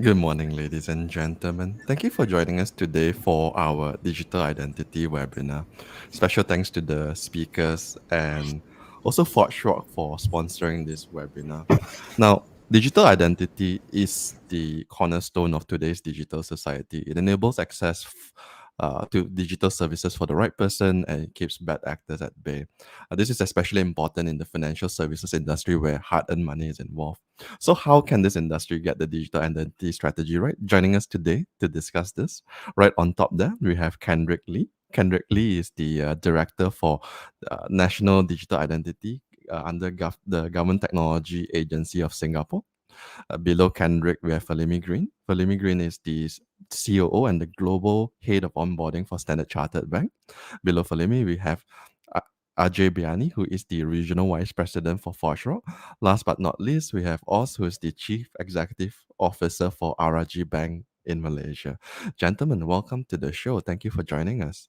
Good morning, ladies and gentlemen. Thank you for joining us today for our digital identity webinar. Special thanks to the speakers and also ForgeRock for sponsoring this webinar. Now, digital identity is the cornerstone of today's digital society. It enables access to digital services for the right person and it keeps bad actors at bay. This is especially important in the financial services industry where hard-earned money is involved. So, how can this industry get the digital identity strategy right? Joining us today to discuss this, right on top there, we have Kendrick Lee. Kendrick Lee is the director for National Digital Identity under the Government Technology Agency of Singapore. Below Kendrick, we have Felimy Greene. Felimy Greene is the COO and the global head of onboarding for Standard Chartered Bank. Below Felimy, we have uh, Ajay Biyani, who is the regional vice president for ForgeRock. Last but not least, we have Oz, who is the chief executive officer for Rajhi Bank in Malaysia. Gentlemen, welcome to the show. Thank you for joining us.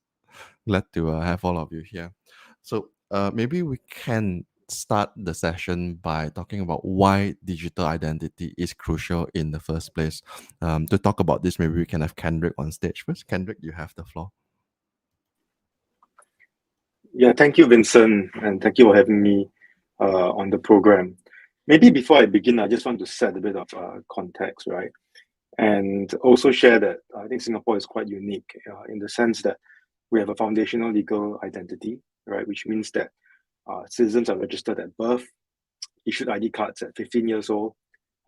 Glad to have all of you here. So maybe we can start the session by talking about why digital identity is crucial in the first place. To talk about this, maybe we can have Kendrick on stage first. Kendrick, you have the floor. Yeah, thank you, Vincent, and thank you for having me on the program. Maybe before I begin, I just want to set a bit of context, right? And also share that I think Singapore is quite unique in the sense that we have a foundational legal identity, right? Which means that citizens are registered at birth, issued ID cards at 15 years old,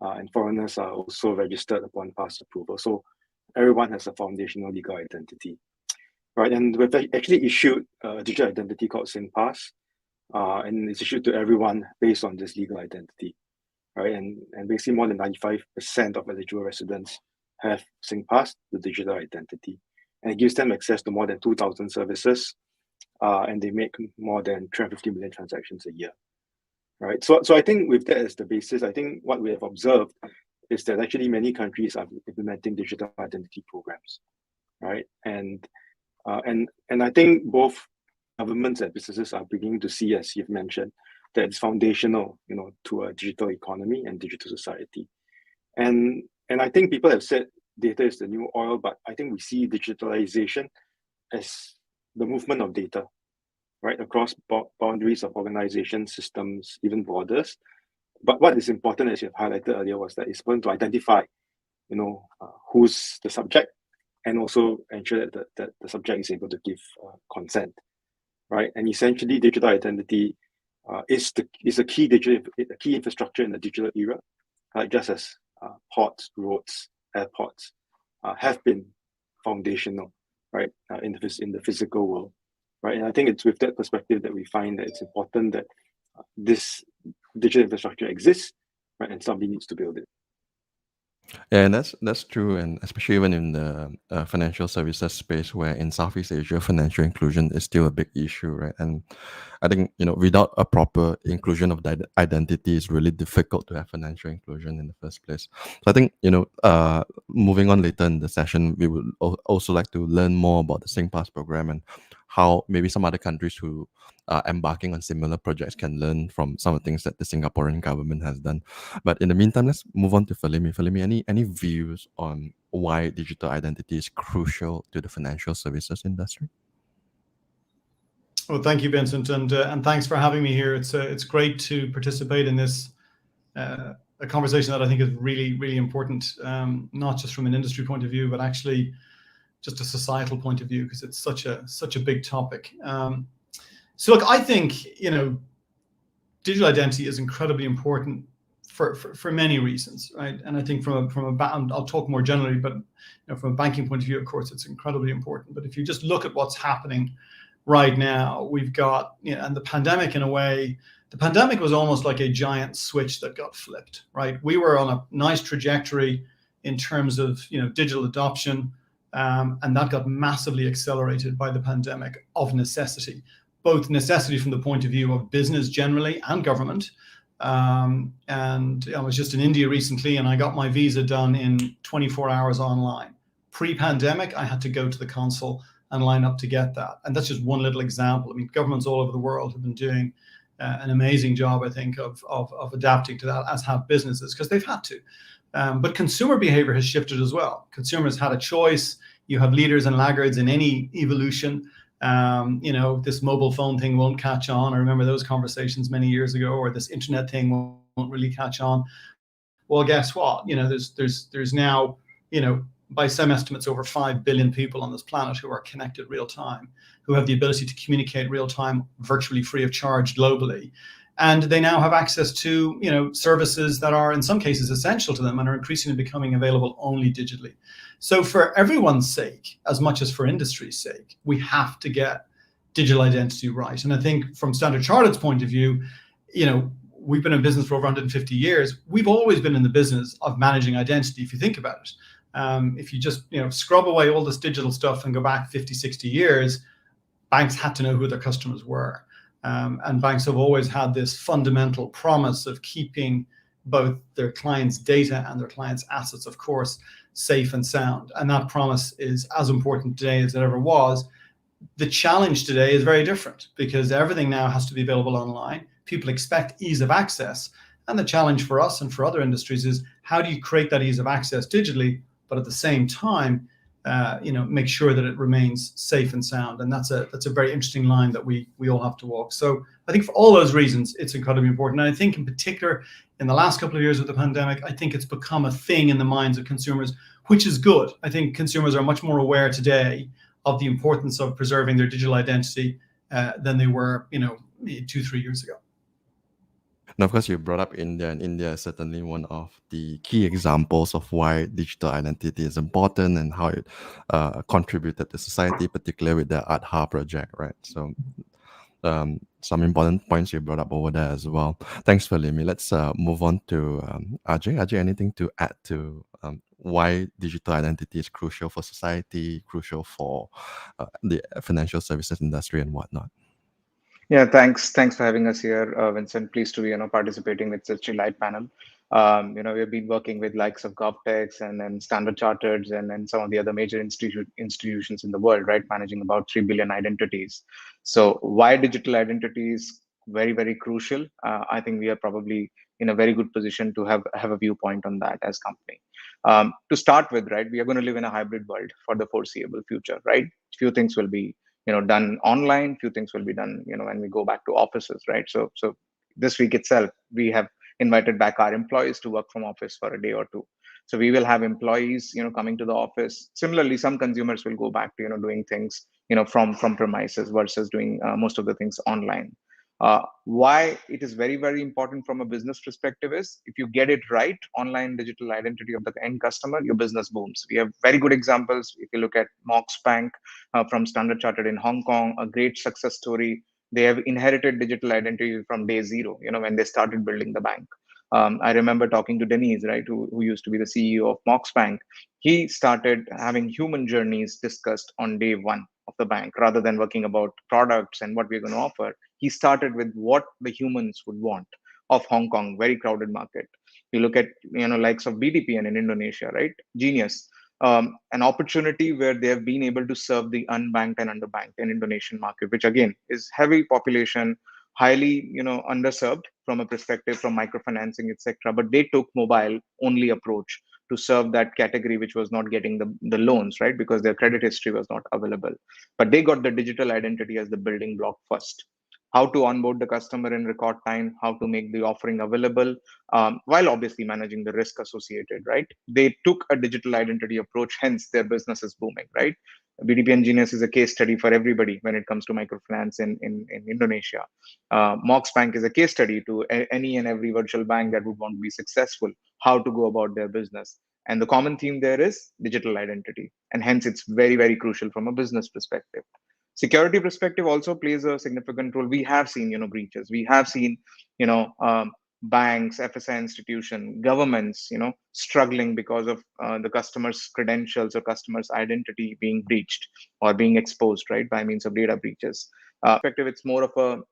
and foreigners are also registered upon past approval. So everyone has a foundational legal identity. Right, and we've actually issued a digital identity called SingPass, and it's issued to everyone based on this legal identity, right? And basically more than 95% of eligible residents have SingPass, the digital identity, and it gives them access to more than 2,000 services, and they make more than 350 million transactions a year, right? So I think with that as the basis, I think what we have observed is that actually many countries are implementing digital identity programs, right? And I think both governments and businesses are beginning to see, as you've mentioned, that it's foundational, to a digital economy and digital society. And I think people have said data is the new oil, but I think we see digitalization as the movement of data, right, across boundaries of organizations, systems, even borders. But what is important, as you've highlighted earlier, was that it's important to identify, who's the subject, and also ensure that the subject is able to give consent, right? And essentially, digital identity is a key infrastructure in the digital era, just as ports, roads, airports have been foundational, right, in the physical world, right? And I think it's with that perspective that we find that it's important that this digital infrastructure exists, right, and somebody needs to build it. Yeah, and that's true, and especially when in the financial services space, where in Southeast Asia, financial inclusion is still a big issue, right? And I think without a proper inclusion of identity, it's really difficult to have financial inclusion in the first place. So I think moving on later in the session, we would also like to learn more about the SingPass program and how maybe some other countries who are embarking on similar projects can learn from some of the things that the Singaporean government has done. But in the meantime, let's move on to Felimy. Felimy, any views on why digital identity is crucial to the financial services industry? Well, thank you, Vincent, and thanks for having me here. It's great to participate in this a conversation that I think is really, really important, not just from an industry point of view, but actually just a societal point of view, because it's such a big topic. So look, I think digital identity is incredibly important for many reasons, right? And I think from a I'll talk more generally, but from a banking point of view, of course, it's incredibly important. But if you just look at what's happening right now, we've got and the pandemic, in a way, the pandemic was almost like a giant switch that got flipped, right? We were on a nice trajectory in terms of digital adoption, and that got massively accelerated by the pandemic of necessity. Both necessity from the point of view of business generally and government. And I was just in India recently, and I got my visa done in 24 hours online. Pre-pandemic, I had to go to the consul and line up to get that. And that's just one little example. I mean, governments all over the world have been doing an amazing job, I think, of adapting to that, as have businesses, because they've had to. But consumer behavior has shifted as well. Consumers had a choice. You have leaders and laggards in any evolution. This mobile phone thing won't catch on. I remember those conversations many years ago, or this internet thing won't really catch on. Well, guess what? There's now, by some estimates, over 5 billion people on this planet who are connected real time, who have the ability to communicate real time, virtually free of charge globally. And they now have access to, services that are in some cases essential to them and are increasingly becoming available only digitally. So for everyone's sake, as much as for industry's sake, we have to get digital identity right. And I think from Standard Chartered's point of view, we've been in business for over 150 years. We've always been in the business of managing identity, if you think about it. If you just scrub away all this digital stuff and go back 50, 60 years, banks had to know who their customers were. And banks have always had this fundamental promise of keeping both their clients' data and their clients' assets, of course, safe and sound. And that promise is as important today as it ever was. The challenge today is very different because everything now has to be available online. People expect ease of access. And the challenge for us and for other industries is how do you create that ease of access digitally, but at the same time, make sure that it remains safe and sound. And that's a very interesting line that we all have to walk. So I think for all those reasons, it's incredibly important. And I think in particular, in the last couple of years with the pandemic, I think it's become a thing in the minds of consumers, which is good. I think consumers are much more aware today of the importance of preserving their digital identity than they were, 2-3 years ago. And of course, you brought up India, and India is certainly one of the key examples of why digital identity is important and how it contributed to society, particularly with the Aadhaar project, right? So some important points you brought up over there as well. Thanks, Felimy. Let's move on to Ajay. Ajay, anything to add to why digital identity is crucial for society, crucial for the financial services industry and whatnot? Yeah, thanks for having us here, Vincent. Pleased to be participating with such a light panel. We've been working with likes of GovTechs and Standard Chartered and some of the other major institutions in the world, right, managing about 3 billion identities. So why digital identity is very, very crucial. I think we are probably in a very good position to have a viewpoint on that as company. To start with, right, we are going to live in a hybrid world for the foreseeable future, right? Few things will be done online, few things will be done when we go back to offices, right? So this week itself we have invited back our employees to work from office for a day or two. So we will have employees coming to the office. Similarly, some consumers will go back to doing things from premises versus doing most of the things online. Why it is very, very important from a business perspective is if you get it right, online digital identity of the end customer, your business booms. We have very good examples. If you look at Mox Bank from Standard Chartered in Hong Kong, a great success story. They have inherited digital identity from day zero, when they started building the bank. I remember talking to Denise, right, who used to be the CEO of Mox Bank. He started having human journeys discussed on day one of the bank rather than working about products and what we're going to offer. He started with what the humans would want of Hong Kong, very crowded market. You look at likes of BDPN in Indonesia, right? Genius. An opportunity where they have been able to serve the unbanked and underbanked in Indonesian market, which again is heavy population, highly underserved from a perspective from microfinancing, etc. But they took mobile only approach to serve that category which was not getting the loans, right? Because their credit history was not available. But they got the digital identity as the building block first. How to onboard the customer in record time, how to make the offering available, while obviously managing the risk associated, right? They took a digital identity approach, hence their business is booming, right? BDPN Genius is a case study for everybody when it comes to microfinance in Indonesia. Mox Bank is a case study to any and every virtual bank that would want to be successful, how to go about their business. And the common theme there is digital identity. And hence it's very, very crucial from a business perspective. Security perspective also plays a significant role. We have seen, breaches. We have seen, banks, FSI institution, governments, struggling because of the customer's credentials or customer's identity being breached or being exposed, right, by means of data breaches. Perspective, it's more of a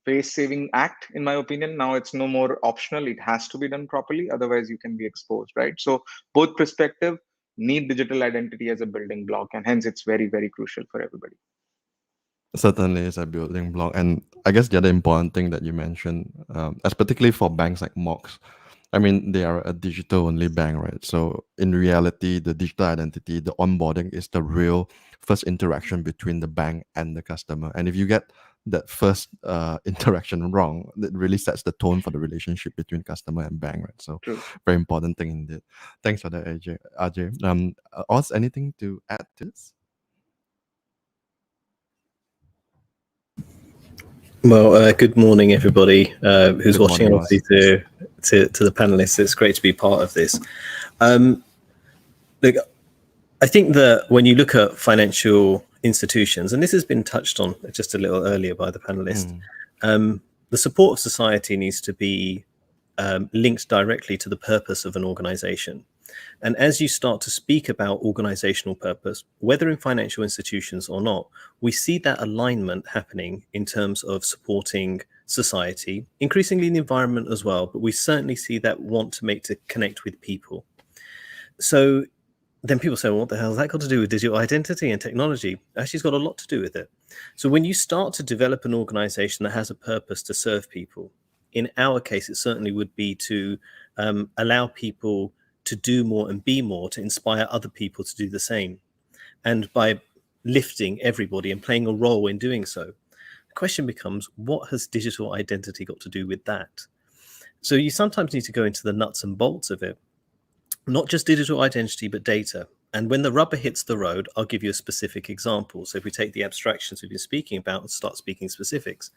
face-saving act, in my opinion. Now it's no more optional; it has to be done properly. Otherwise, you can be exposed, right? So both perspective need digital identity as a building block, and hence it's very, very crucial for everybody. Certainly is a building block. And I guess the other important thing that you mentioned, as particularly for banks like Mox, I mean, they are a digital-only bank, right? So in reality, the digital identity, the onboarding is the real first interaction between the bank and the customer. And if you get that first interaction wrong, it really sets the tone for the relationship between customer and bank, right? So True. very important thing indeed. Thanks for that, Ajay. Oz, anything to add to this? Well, good morning, everybody who's Good watching, morning, and obviously to the panelists. It's great to be part of this. Look, I think that when you look at financial institutions, and this has been touched on just a little earlier by the panelists, the support of society needs to be linked directly to the purpose of an organization. And as you start to speak about organizational purpose, whether in financial institutions or not, we see that alignment happening in terms of supporting society, increasingly in the environment as well, but we certainly see that want to connect with people. So then people say, well, what the hell has that got to do with digital identity and technology? Actually, it's got a lot to do with it. So when you start to develop an organization that has a purpose to serve people, in our case, it certainly would be to allow people to do more and be more, to inspire other people to do the same. And by lifting everybody and playing a role in doing so, the question becomes, what has digital identity got to do with that? So you sometimes need to go into the nuts and bolts of it, not just digital identity, but data. And when the rubber hits the road, I'll give you a specific example. So if we take the abstractions we've been speaking about and start speaking specifics,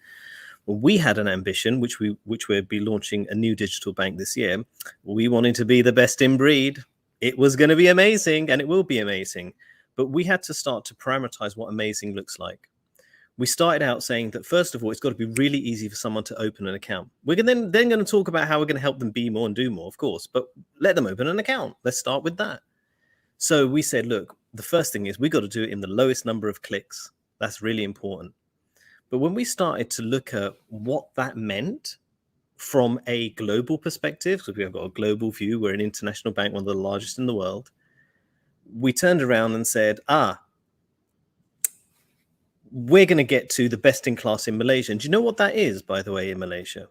well, we had an ambition, which we'll be launching a new digital bank this year. We wanted to be the best in breed. It was going to be amazing, and it will be amazing. But we had to start to parameterize what amazing looks like. We started out saying that, first of all, it's got to be really easy for someone to open an account. We're then going to talk about how we're going to help them be more and do more, of course, but let them open an account. Let's start with that. So we said, look, the first thing is we've got to do it in the lowest number of clicks. That's really important. But when we started to look at what that meant from a global perspective, because we've got a global view, we're an international bank, one of the largest in the world, we turned around and said, we're going to get to the best in class in Malaysia. And do you know what that is, by the way, in Malaysia?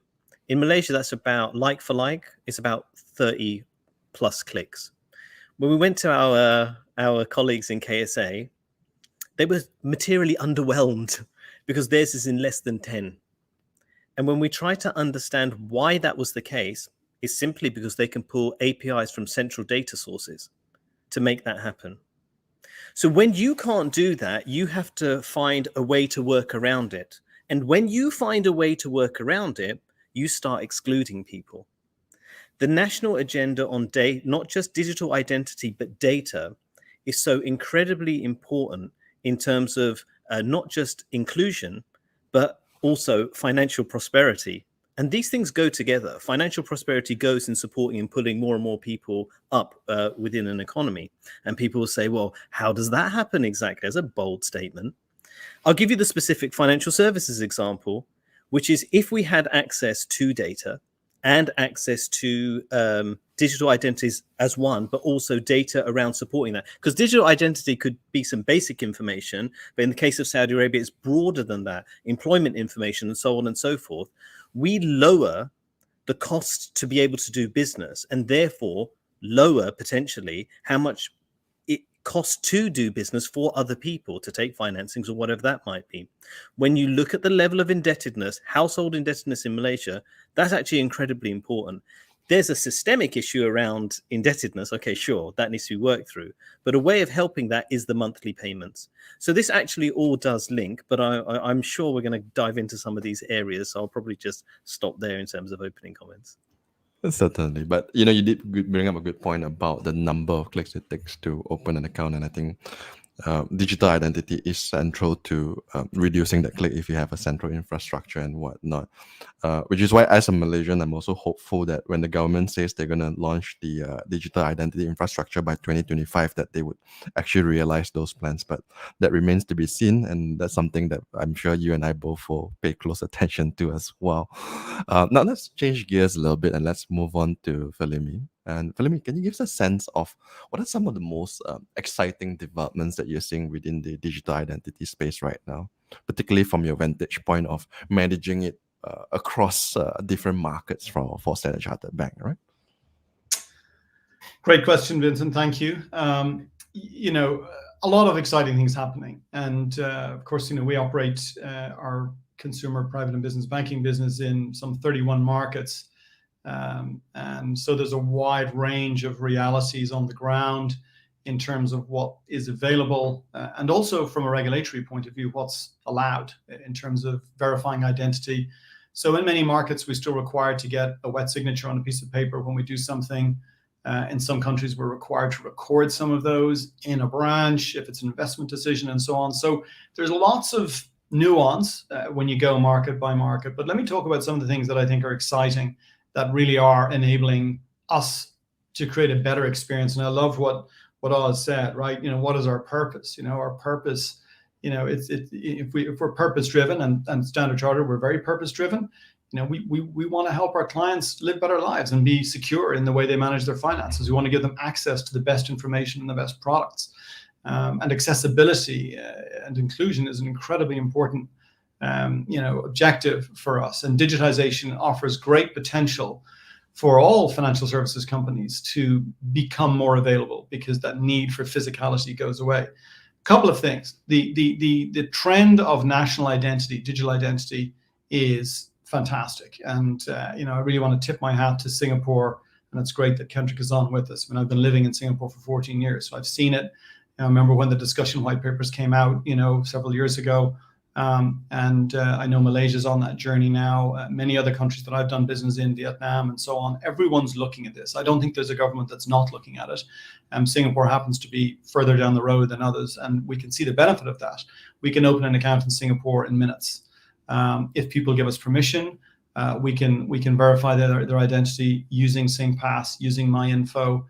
In Malaysia, that's about, like for like, it's about 30 plus clicks. When we went to our colleagues in KSA, they were materially underwhelmed because theirs is in less than 10. And when we try to understand why that was the case, it's simply because they can pull APIs from central data sources to make that happen. So when you can't do that, you have to find a way to work around it. And when you find a way to work around it, you start excluding people. The national agenda on not just digital identity, but data is so incredibly important in terms of not just inclusion, but also financial prosperity. And these things go together. Financial prosperity goes in supporting and pulling more and more people up within an economy. And people will say, well, how does that happen exactly? As a bold statement. I'll give you the specific financial services example, which is if we had access to data and access to digital identities as one, but also data around supporting that. Because digital identity could be some basic information, but in the case of Saudi Arabia, it's broader than that, employment information and so on and so forth. We lower the cost to be able to do business and therefore lower potentially how much it costs to do business for other people to take financings or whatever that might be. When you look at the level of indebtedness, household indebtedness in Malaysia, that's actually incredibly important. There's a systemic issue around indebtedness. Okay, sure, that needs to be worked through. But a way of helping that is the monthly payments. So this actually all does link, but I'm sure we're going to dive into some of these areas. So I'll probably just stop there in terms of opening comments. Certainly, but you did bring up a good point about the number of clicks it takes to open an account, and I think digital identity is central to reducing that click if you have a central infrastructure and whatnot. Which is why, as a Malaysian, I'm also hopeful that when the government says they're going to launch the digital identity infrastructure by 2025, that they would actually realize those plans. But that remains to be seen, and that's something that I'm sure you and I both will pay close attention to as well. Now let's change gears a little bit and let's move on to Felimy. And Felimy, can you give us a sense of what are some of the most exciting developments that you're seeing within the digital identity space right now, particularly from your vantage point of managing it across different markets for Standard Chartered Bank, right? Great question, Vincent. Thank you. You know, a lot of exciting things happening, and of course, you know, we operate our consumer, private, and business banking business in some 31 markets, and so there's a wide range of realities on the ground in terms of what is available, and also from a regulatory point of view, what's allowed in terms of verifying identity. So in many markets, we're still required to get a wet signature on a piece of paper when we do something. In some countries, we're required to record some of those in a branch if it's an investment decision and so on. So there's lots of nuance when you go market by market. But let me talk about some of the things that I think are exciting that really are enabling us to create a better experience. And I love what Oz said, right? You know, what is our purpose? You know, our purpose, you know, if we're purpose driven, and Standard Chartered, we're very purpose driven. You know, we want to help our clients live better lives and be secure in the way they manage their finances. We want to give them access to the best information and the best products. And accessibility and inclusion is an incredibly important, you know, objective for us. And digitization offers great potential for all financial services companies to become more available because that need for physicality goes away. A couple of things. The trend of national identity, digital identity, is fantastic. And, you know, I really want to tip my hat to Singapore, and it's great that Kendrick is on with us. I mean, I've been living in Singapore for 14 years, so I've seen it. I remember when the discussion white papers came out, you know, several years ago. And I know Malaysia's on that journey now. Many other countries that I've done business in, Vietnam and so on, everyone's looking at this. I don't think there's a government that's not looking at it. Singapore happens to be further down the road than others, and we can see the benefit of that. We can open an account in Singapore in minutes. If people give us permission, we can verify their identity using SingPass, using MyInfo.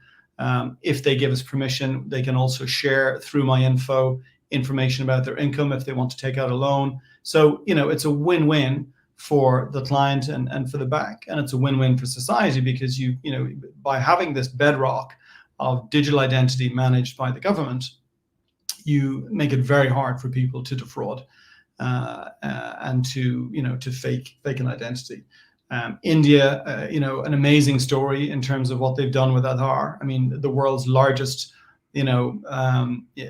If they give us permission, they can also share through MyInfo information about their income if they want to take out a loan. So, you know, it's a win-win for the client and for the bank, and it's a win-win for society because you know, by having this bedrock of digital identity managed by the government, you make it very hard for people to defraud and to, you know, to fake an identity. India, you know, an amazing story in terms of what they've done with Aadhaar. I mean, the world's largest, you know,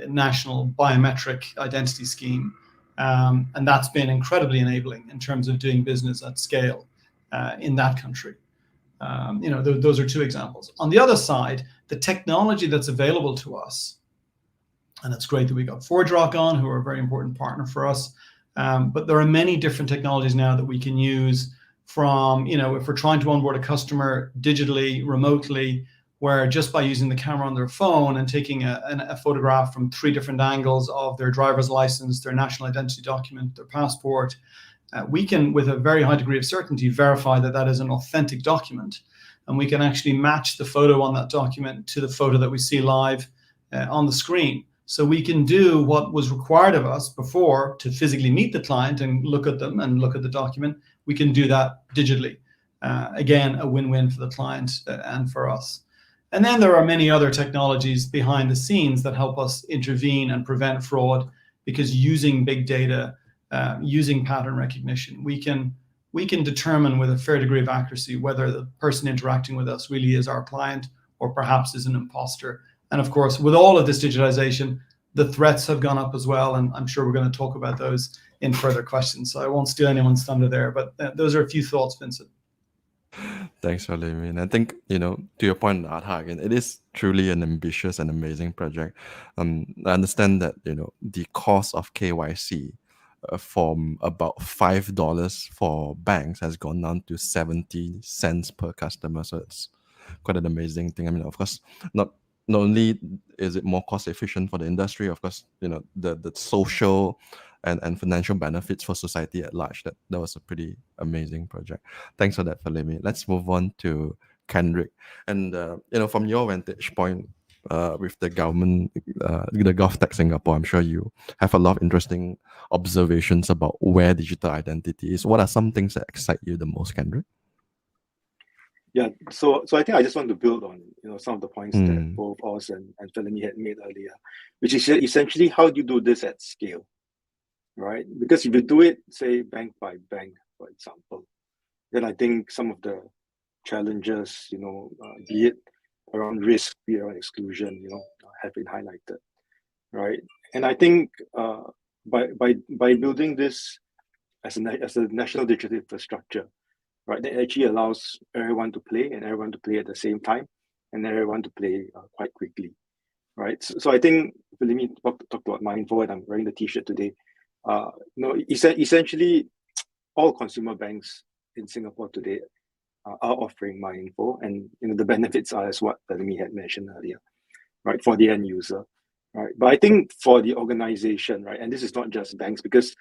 national biometric identity scheme. And that's been incredibly enabling in terms of doing business at scale in that country. You know, those are two examples. On the other side, the technology that's available to us, and it's great that we got ForgeRock on, who are a very important partner for us. But there are many different technologies now that we can use from, you know, if we're trying to onboard a customer digitally, remotely, where just by using the camera on their phone and taking a photograph from 3 different angles of their driver's license, their national identity document, their passport, we can, with a very high degree of certainty, verify that that is an authentic document. And we can actually match the photo on that document to the photo that we see live on the screen. So we can do what was required of us before to physically meet the client and look at them and look at the document. We can do that digitally. Again, a win-win for the client and for us. And then there are many other technologies behind the scenes that help us intervene and prevent fraud, because using big data, using pattern recognition, we can determine with a fair degree of accuracy whether the person interacting with us really is our client or perhaps is an imposter. And of course, with all of this digitalization, the threats have gone up as well. And I'm sure we're going to talk about those in further questions. So I won't steal anyone's thunder there, but those are a few thoughts, Vincent. Thanks, Felimy. And I think, you know, to your point, Aadhaar, again, it is truly an ambitious and amazing project. I understand that, you know, the cost of KYC from about $5 for banks has gone down to 70 cents per customer. So it's quite an amazing thing. I mean, of course, not only is it more cost efficient for the industry, of course, you know, the social and financial benefits for society at large. That was a pretty amazing project. Thanks for that, Felimy. Let's move on to Kendrick. And you know, from your vantage point, with the government, the GovTech Singapore, I'm sure you have a lot of interesting observations about where digital identity is. What are some things that excite you the most, Kendrick? Yeah, so I think I just want to build on, you know, some of the points that both Oz and Felimy had made earlier, which is essentially, how do you do this at scale, right? Because if you do it, say, bank by bank, for example, then I think some of the challenges, you know, be it around risk, fear, and exclusion, have been highlighted, right? And I think by building this as a national digital infrastructure, right, that actually allows everyone to play and everyone to play at the same time and everyone to play quite quickly, right? So I think Felimy talked about Mindful, and I'm wearing the T-shirt today. Essentially, all consumer banks in Singapore today are offering Mindful, and the benefits are as what Felimy had mentioned earlier, right, for the end user, right? But I think for the organization, right, and this is not just banks, because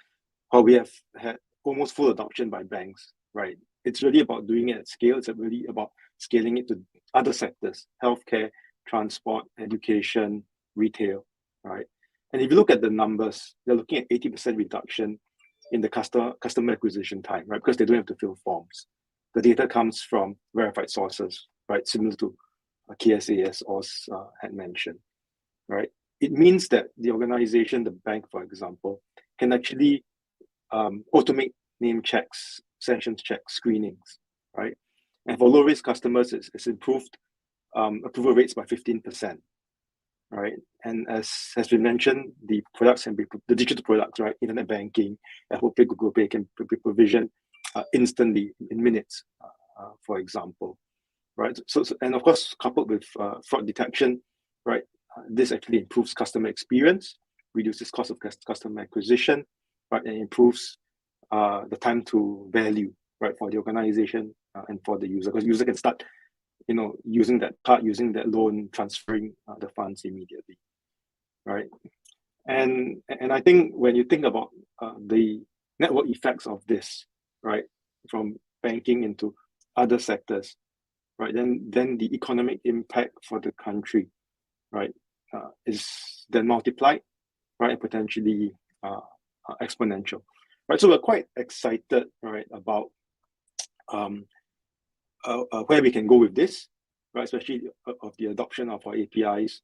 while we have had almost full adoption by banks, right, it's really about doing it at scale. It's really about scaling it to other sectors: healthcare, transport, education, retail, right? And if you look at the numbers, they're looking at 80% reduction in the customer acquisition time, right? Because they don't have to fill forms. The data comes from verified sources, right? Similar to KSA, as Oz had mentioned, right? It means that the organization, the bank, for example, can actually automate name checks, sanctions checks, screenings, right? And for low-risk customers, it's improved approval rates by 15%, right? And as has been mentioned, the products can be the digital products, right? Internet banking, Apple Pay, Google Pay can be provisioned instantly in minutes, for example, right? So and of course, coupled with fraud detection, right? This actually improves customer experience, reduces cost of customer acquisition, right? And improves the time to value, right, for the organization and for the user, because the user can start, using that card, using that loan, transferring the funds immediately, right? And I think when you think about the network effects of this, right, from banking into other sectors, right, then the economic impact for the country, right, is then multiplied, right, and potentially exponential, right? So we're quite excited, right, about where we can go with this, right, especially of the adoption of our APIs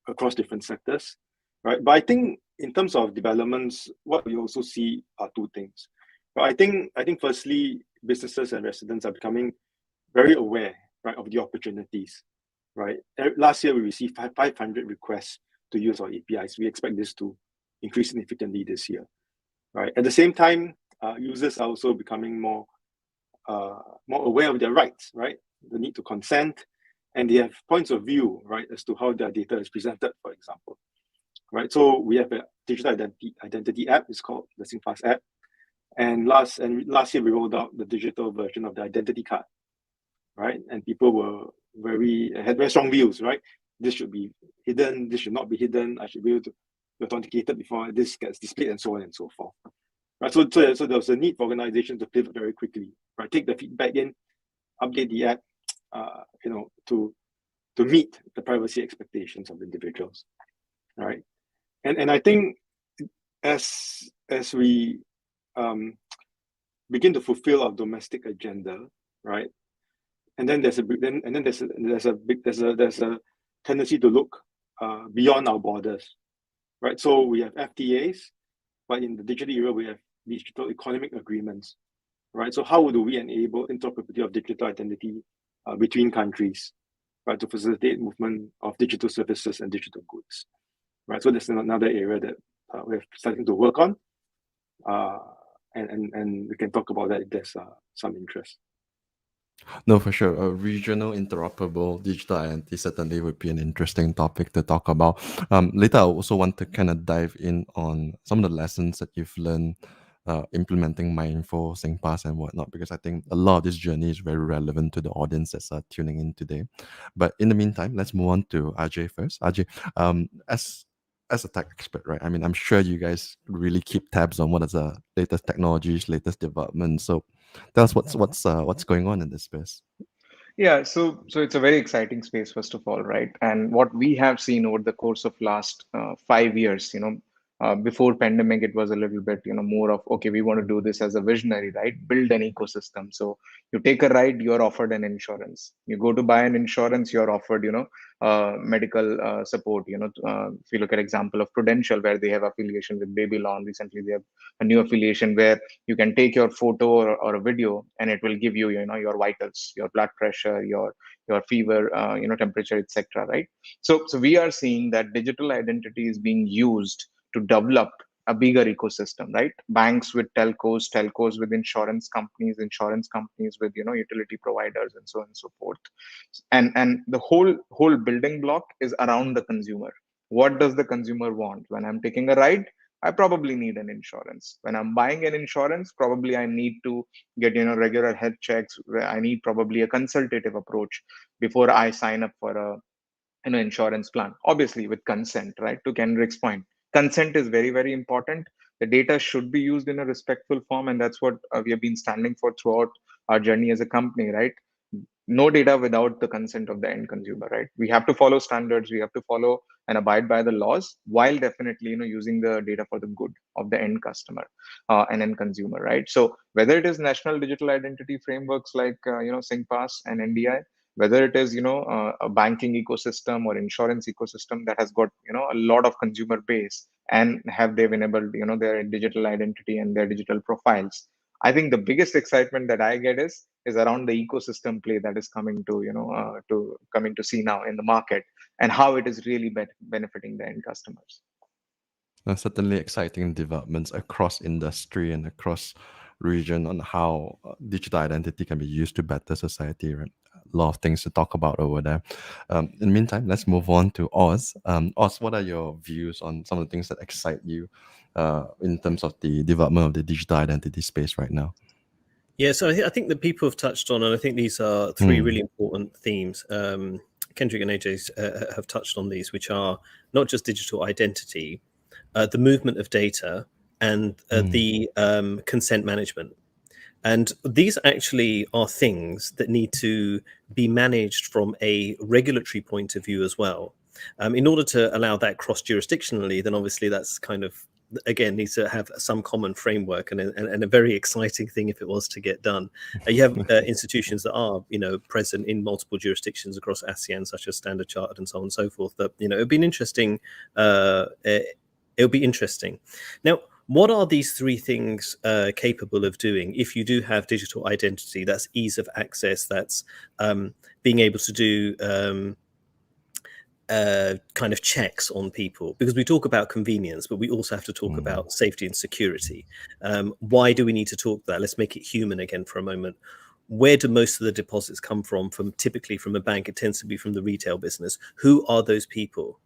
across different sectors, right? But I think in terms of developments, what we also see are two things. But I think firstly, businesses and residents are becoming very aware, right, of the opportunities, right? Last year we received 500 requests to use our APIs. We expect this to increase significantly this year, right? At the same time, users are also becoming more aware of their rights, right? The need to consent, and they have points of view, right, as to how their data is presented, for example, right? So we have a digital identity app. It's called the SingPass app, and last year we rolled out the digital version of the identity card, right? And people had very strong views, right? This should be hidden. This should not be hidden. I should be able to be authenticated before this gets displayed, and so on and so forth. Right, so there was a need for organizations to pivot very quickly, right? Take the feedback in, update the app, to meet the privacy expectations of individuals, right? And I think as we begin to fulfill our domestic agenda, right? And then there's a tendency to look beyond our borders, right? So we have FTAs, but in the digital era we have digital economic agreements, right? So how do we enable interoperability of digital identity between countries, right, to facilitate movement of digital services and digital goods, right? So that's another area that we're starting to work on, and we can talk about that if there's some interest. No, for sure. A regional interoperable digital identity certainly would be an interesting topic to talk about. Later, I also want to kind of dive in on some of the lessons that you've learned implementing Mindful, SingPass, and whatnot, because I think a lot of this journey is very relevant to the audience that's tuning in today. But in the meantime, let's move on to Ajay first. Ajay, as a tech expert, right? I mean, I'm sure you guys really keep tabs on what is the latest technologies, latest developments. So tell us what's going on in this space. Yeah, so it's a very exciting space, first of all, right? And what we have seen over the course of last 5 years, before pandemic, it was a little bit, more of, okay, we want to do this as a visionary, right? Build an ecosystem. So you take a ride, you're offered an insurance. You go to buy an insurance, you're offered, medical support. If you look at example of Prudential, where they have affiliation with Babylon, recently they have a new affiliation where you can take your photo or a video, and it will give you, your vitals, your blood pressure, your your fever, temperature, etc. Right? So we are seeing that digital identity is being used to develop a bigger ecosystem, right? Banks with telcos with insurance companies with utility providers, and so on and so forth. And the whole building block is around the consumer. What does the consumer want? When I'm taking a ride, I probably need an insurance. When I'm buying an insurance, probably I need to get regular health checks. Where I need probably a consultative approach before I sign up for a insurance plan, obviously with consent, right? To Kendrick's point, consent is very, very important. The data should be used in a respectful form, and that's what we have been standing for throughout our journey as a company, right? No data without the consent of the end consumer, right? We have to follow standards, we have to follow and abide by the laws, while definitely using the data for the good of the end customer and end consumer, right? So whether it is national digital identity frameworks like SingPass and NDI, whether it is a banking ecosystem or insurance ecosystem that has got a lot of consumer base and have they've enabled their digital identity and their digital profiles, I think the biggest excitement that I get is around the ecosystem play that is coming to see now in the market, and how it is really benefiting the end customers. Certainly exciting developments across industry and across region on how digital identity can be used to better society, right? A lot of things to talk about over there. In the meantime, let's move on to Oz. Oz, what are your views on some of the things that excite you in terms of the development of the digital identity space right now? Yeah, so I think that people have touched on, and I think these are three really important themes. Kendrick and Ajay have touched on these, which are not just digital identity, the movement of data, and the consent management. And these actually are things that need to be managed from a regulatory point of view as well. In order to allow that cross-jurisdictionally, then obviously that's kind of, again, needs to have some common framework, and a very exciting thing if it was to get done. You have institutions that are, present in multiple jurisdictions across ASEAN, such as Standard Chartered and so on and so forth. That, it'd be an interesting, it'll be interesting. Now, what are these three things capable of doing if you do have digital identity? That's ease of access, that's being able to do kind of checks on people, because we talk about convenience, but we also have to talk about safety and security. Why do we need to talk that? Let's make it human again for a moment. Where do most of the deposits come from? Typically from a bank, it tends to be from the retail business. Who are those people?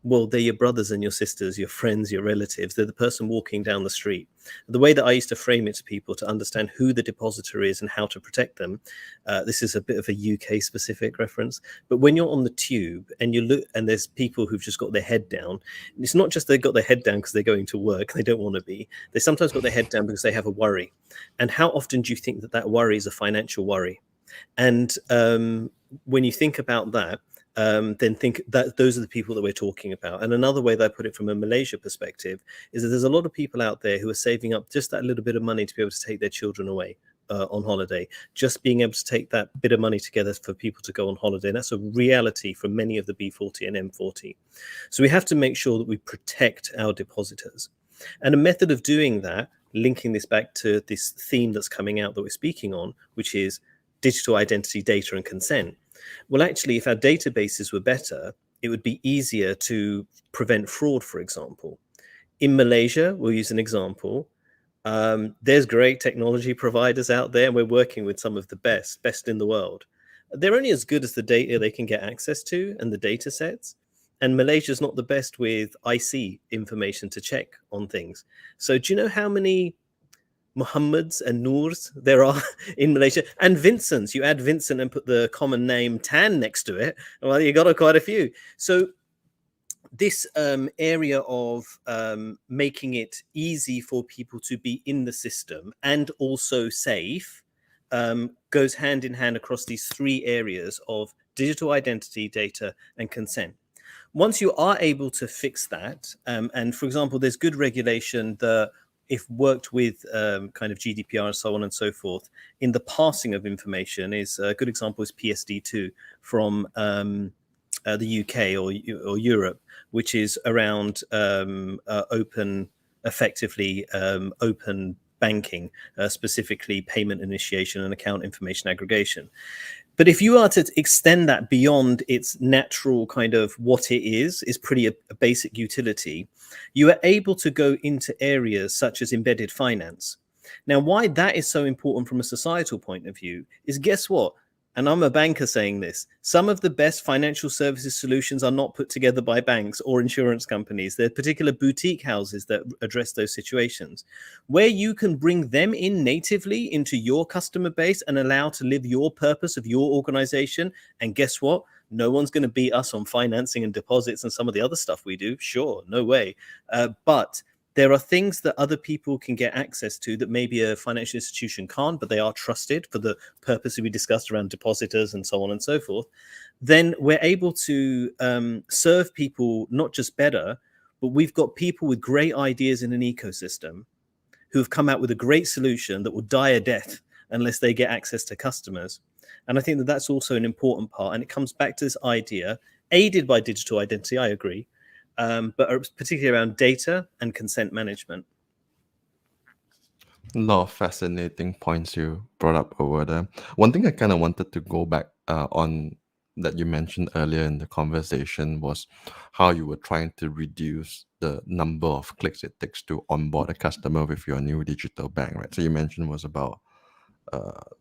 Well, they're your brothers and your sisters, your friends, your relatives. They're the person walking down the street. The way that I used to frame it to people to understand who the depositor is and how to protect them, this is a bit of a UK specific reference, but when you're on the tube and you look and there's people who've just got their head down, it's not just they've got their head down because they're going to work, they don't want to be. They sometimes got their head down because they have a worry. And how often do you think that worry is a financial worry? And when you think about that, then think that those are the people that we're talking about. And another way that I put it from a Malaysia perspective is that there's a lot of people out there who are saving up just that little bit of money to be able to take their children away on holiday, just being able to take that bit of money together for people to go on holiday. And that's a reality for many of the B40 and M40. So we have to make sure that we protect our depositors. And a method of doing that, linking this back to this theme that's coming out that we're speaking on, which is digital identity, data, and consent. Well, actually, if our databases were better, it would be easier to prevent fraud, for example. In Malaysia, we'll use an example. There's great technology providers out there, and we're working with some of the best in the world. They're only as good as the data they can get access to and the data sets. And Malaysia's not the best with IC information to check on things. So do you know how many Muhammads and Noors there are in Malaysia? And Vincents, you add Vincent and put the common name Tan next to it, well, you got quite a few. So this area of making it easy for people to be in the system and also safe goes hand in hand across these three areas of digital identity, data, and consent. Once you are able to fix that, and for example, there's good regulation that, if worked with kind of GDPR and so on and so forth, in the passing of information, is a good example is PSD2 from the UK or Europe, which is around open banking, specifically payment initiation and account information aggregation. But if you are to extend that beyond its natural kind of what it is pretty a basic utility, you are able to go into areas such as embedded finance. Now, why that is so important from a societal point of view is, guess what? And I'm a banker saying this, some of the best financial services solutions are not put together by banks or insurance companies. There are particular boutique houses that address those situations where you can bring them in natively into your customer base and allow to live your purpose of your organization. And guess what? No one's going to beat us on financing and deposits and some of the other stuff we do. Sure, no way. But there are things that other people can get access to that maybe a financial institution can't, but they are trusted for the purpose that we discussed around depositors and so on and so forth. Then we're able to serve people not just better, but we've got people with great ideas in an ecosystem who have come out with a great solution that will die a death unless they get access to customers. And I think that that's also an important part. And it comes back to this idea, aided by digital identity, I agree, but particularly around data and consent management. A lot of fascinating points you brought up over there. One thing I kind of wanted to go back on that you mentioned earlier in the conversation was how you were trying to reduce the number of clicks it takes to onboard a customer with your new digital bank, right? So you mentioned was about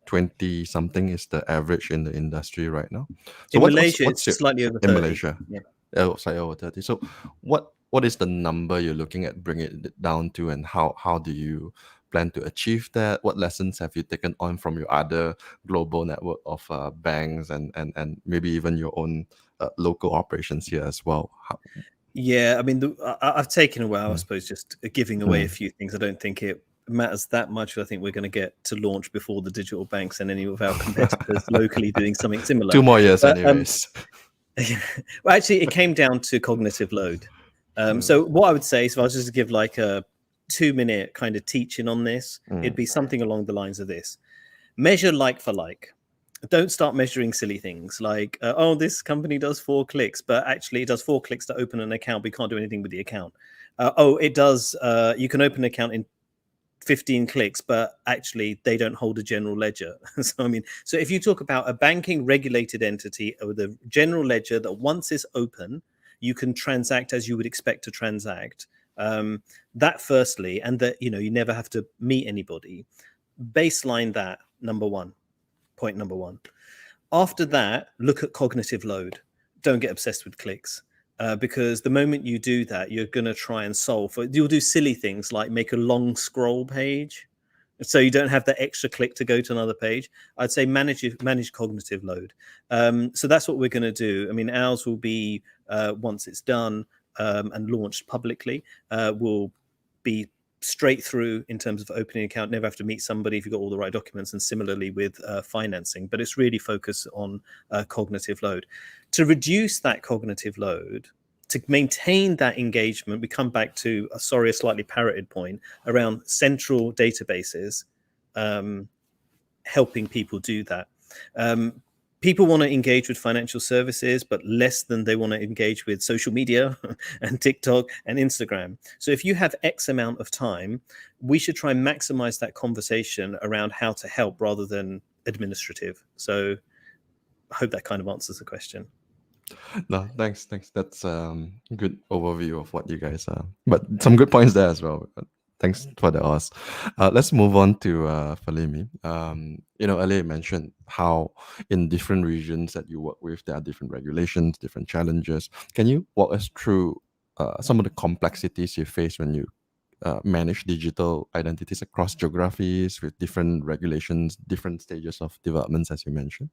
20 something is the average in the industry right now. So in Malaysia, it's slightly over 30. In Malaysia, yeah. Oh, slightly over 30. So what is the number you're looking at bringing it down to, and how do you plan to achieve that? What lessons have you taken on from your other global network of banks and maybe even your own local operations here as well? Yeah, I mean, I've taken a while, I suppose, just giving away a few things. I don't think it matters that much. I think we're going to get to launch before the digital banks and any of our competitors locally doing something similar. 2 more years anyways. Well, actually, it came down to cognitive load. So what I would say, so I was just to give like a 2-minute kind of teaching on this, it'd be something along the lines of this. Measure like for like. Don't start measuring silly things like, oh, this company does 4 clicks, but actually it does 4 clicks to open an account. We can't do anything with the account. Oh, it does. You can open an account in 15 clicks, but actually they don't hold a general ledger. So if you talk about a banking regulated entity with a general ledger that once it's open, you can transact as you would expect to transact. That firstly, and that, you never have to meet anybody. Baseline that, point number one. After that, look at cognitive load. Don't get obsessed with clicks. Because the moment you do that, you're going to try and you'll do silly things like make a long scroll page. So you don't have that extra click to go to another page. I'd say manage cognitive load. So that's what we're going to do. I mean, ours will be, once it's done and launched publicly, will be straight through in terms of opening an account, never have to meet somebody if you've got all the right documents, and similarly with financing. But it's really focused on cognitive load. To reduce that cognitive load, to maintain that engagement, we come back to a slightly parroted point around central databases, helping people do that. People want to engage with financial services, but less than they want to engage with social media and TikTok and Instagram. So if you have X amount of time, we should try and maximize that conversation around how to help rather than administrative. So I hope that kind of answers the question. No, thanks. That's a good overview of what you guys are. But some good points there as well. Thanks for the ask. Let's move on to Felimy. Earlier you mentioned how in different regions that you work with, there are different regulations, different challenges. Can you walk us through some of the complexities you face when you manage digital identities across geographies with different regulations, different stages of developments, as you mentioned?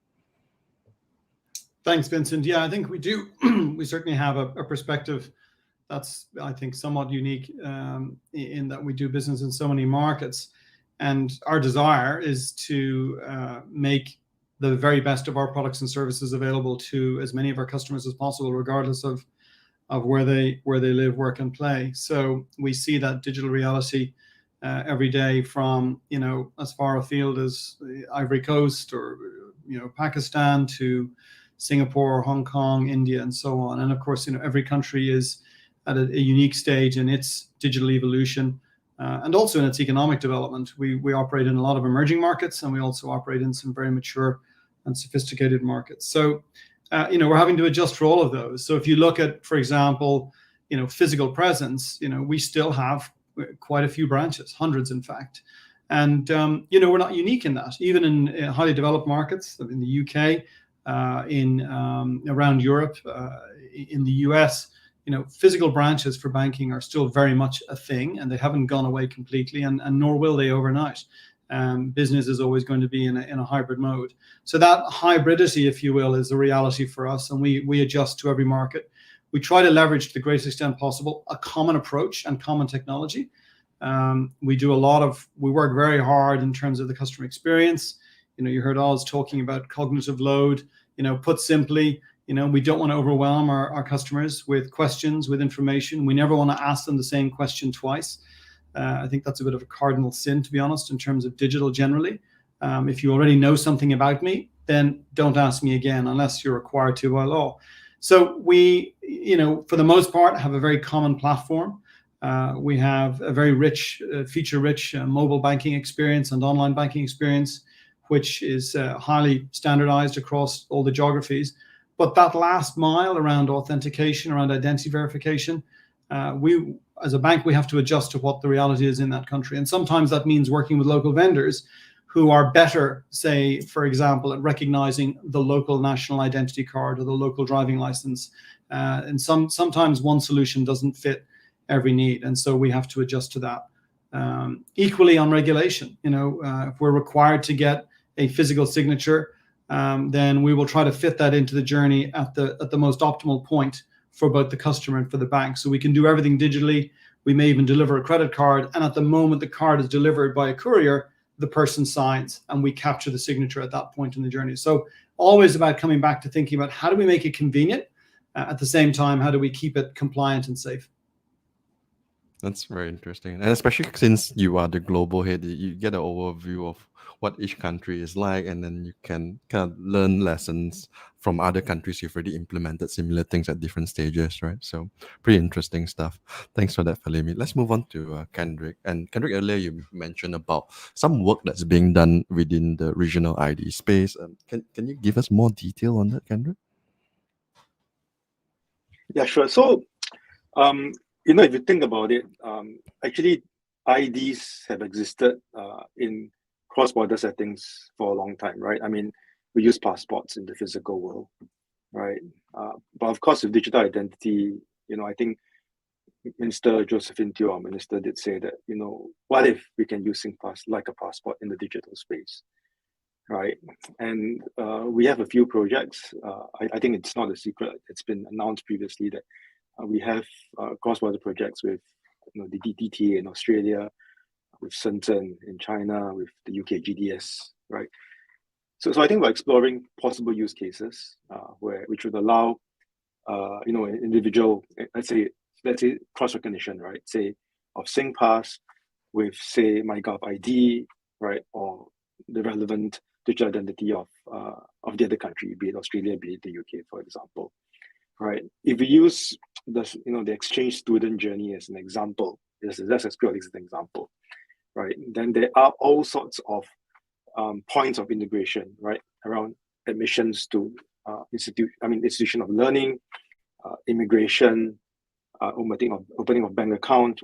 Thanks, Vincent. Yeah, I think we do. We certainly have a perspective that's, I think, somewhat unique in that we do business in so many markets. And our desire is to make the very best of our products and services available to as many of our customers as possible, regardless of where they live, work, and play. So we see that digital reality every day from, as far afield as Ivory Coast or, Pakistan to Singapore, Hong Kong, India, and so on. And of course, every country is at a unique stage in its digital evolution and also in its economic development. We operate in a lot of emerging markets, and we also operate in some very mature and sophisticated markets. So, we're having to adjust for all of those. So if you look at, for example, physical presence, we still have quite a few branches, hundreds, in fact. And, we're not unique in that. Even in highly developed markets, in the UK, around Europe, in the US, physical branches for banking are still very much a thing, and they haven't gone away completely, and nor will they overnight. Business is always going to be in a hybrid mode. So that hybridity, if you will, is a reality for us, and we adjust to every market. We try to leverage to the greatest extent possible a common approach and common technology. We work very hard in terms of the customer experience. You heard Oz talking about cognitive load. Put simply, we don't want to overwhelm our customers with questions, with information. We never want to ask them the same question twice. I think that's a bit of a cardinal sin, to be honest, in terms of digital generally. If you already know something about me, then don't ask me again unless you're required to by law. So we, for the most part, have a very common platform. We have a very rich, feature-rich mobile banking experience and online banking experience, which is highly standardized across all the geographies. But that last mile around authentication, around identity verification, we, as a bank, we have to adjust to what the reality is in that country. And sometimes that means working with local vendors who are better, say, for example, at recognizing the local national identity card or the local driving license. And sometimes one solution doesn't fit every need. And so we have to adjust to that. Equally on regulation, if we're required to get a physical signature, then we will try to fit that into the journey at the most optimal point for both the customer and for the bank. So we can do everything digitally. We may even deliver a credit card, and at the moment the card is delivered by a courier, the person signs, and we capture the signature at that point in the journey. So always about coming back to thinking about how do we make it convenient, at the same time, how do we keep it compliant and safe? That's very interesting. And especially since you are the global head, you get an overview of what each country is like, and then you can kind of learn lessons from other countries who've already implemented similar things at different stages, right? So pretty interesting stuff. Thanks for that, Felimy. Let's move on to Kendrick. And Kendrick, earlier you mentioned about some work that's being done within the regional ID space. Can you give us more detail on that, Kendrick? Yeah, sure. So, if you think about it, actually, IDs have existed in cross-border settings for a long time, right? I mean, we use passports in the physical world, right? But of course, with digital identity, I think Minister Josephine Teo, our minister, did say that, what if we can use SingPass like a passport in the digital space, right? And we have a few projects. I think it's not a secret. It's been announced previously that we have cross-border projects with the DTTA in Australia, with Shenzhen in China, with the UK GDS, right? So I think we're exploring possible use cases which would allow an individual, let's say cross recognition, right? Say of SingPass with say MyGov ID, right, or the relevant digital identity of the other country, be it Australia, be it the UK, for example, right? If we use the exchange student journey as an example, let's explore this as an example, right? Then there are all sorts of points of integration, right, around admissions to institution of learning, immigration, opening of bank account,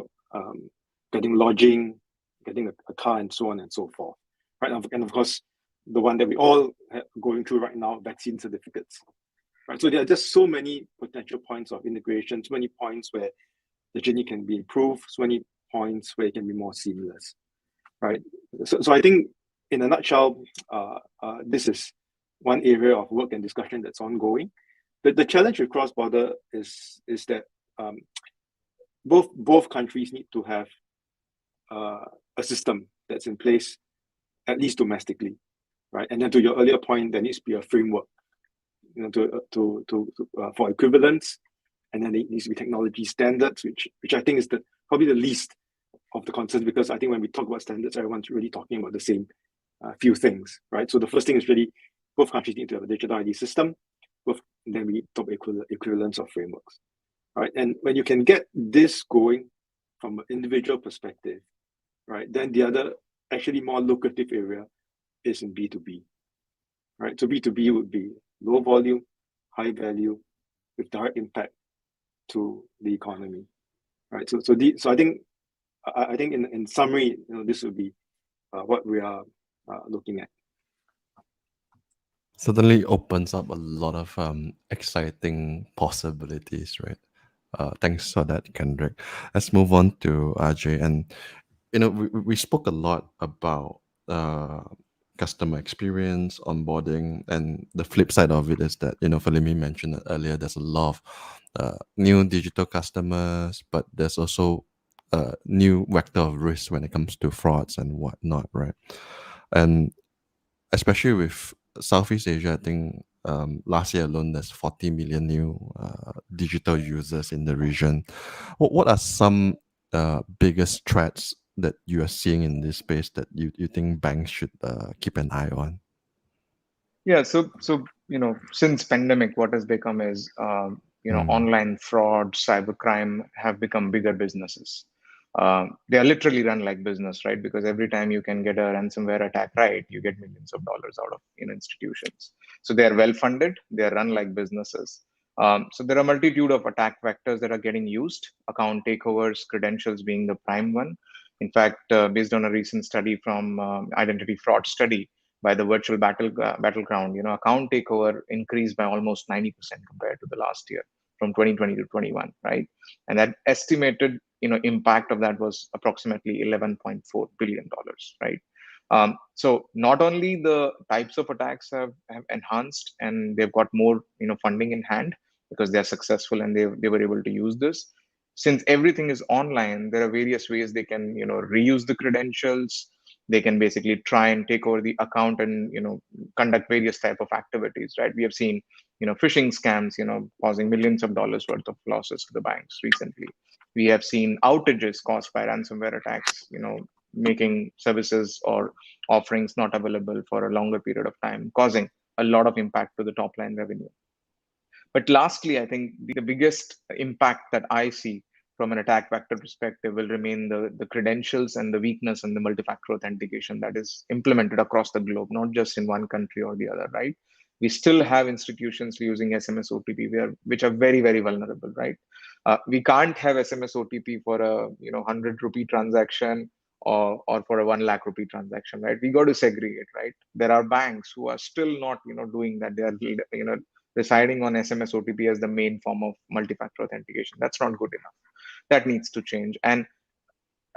getting lodging, getting a car, and so on and so forth, right? And of course, the one that we all are going through right now, vaccine certificates, right? So there are just so many potential points of integration, so many points where the journey can be improved, so many points where it can be more seamless, right? So I think, in a nutshell, this is one area of work and discussion that's ongoing. But the challenge with cross-border is that both countries need to have a system that's in place, at least domestically, right? And then to your earlier point, there needs to be a framework, for equivalence, and then there needs to be technology standards, which I think is probably the least of the concerns, because I think when we talk about standards, everyone's really talking about the same few things, right? So the first thing is really both countries need to have a digital ID system, and then we talk equivalence of frameworks, right? And when you can get this going from an individual perspective, right, then the other actually more lucrative area is in B2B, right? So B2B would be low volume, high value, with direct impact to the economy, right? So I think in summary, this would be what we are looking at. Certainly opens up a lot of exciting possibilities, right? Thanks for that, Kendrick. Let's move on to Ajay. And we spoke a lot about customer experience, onboarding, and the flip side of it is that Felimy mentioned it earlier. There's a lot of new digital customers, but there's also a new vector of risk when it comes to frauds and whatnot, right? And especially with Southeast Asia, I think last year alone, there's 40 million new digital users in the region. What are some biggest threats that you are seeing in this space that you think banks should keep an eye on? Yeah, so since pandemic, what has become is online fraud, cybercrime have become bigger businesses. They are literally run like business, right? Because every time you can get a ransomware attack right, you get millions of dollars out of institutions. So they are well funded. They are run like businesses. So there are a multitude of attack vectors that are getting used. Account takeovers, credentials being the prime one. In fact, based on a recent study from Identity Fraud Study by the virtual battleground, account takeover increased by almost 90% compared to the last year, from 2020 to 21, right? And that estimated impact of that was approximately $11.4 billion, right? So not only the types of attacks have enhanced and they've got more funding in hand because they're successful and they were able to use this. Since everything is online, there are various ways they can reuse the credentials. They can basically try and take over the account and conduct various type of activities, right? We have seen phishing scams causing millions of dollars worth of losses to the banks recently. We have seen outages caused by ransomware attacks, making services or offerings not available for a longer period of time, causing a lot of impact to the top line revenue. But lastly, I think the biggest impact that I see from an attack vector perspective will remain the credentials and the weakness in the multi-factor authentication that is implemented across the globe, not just in one country or the other, right? We still have institutions using SMS OTP which are very, very vulnerable, right? We can't have SMS OTP for a 100 rupee transaction or for a 1 lakh rupee transaction, right? We got to segregate, right? There are banks who are still not doing that. They are deciding on SMS OTP as the main form of multi-factor authentication. That's not good enough. That needs to change. And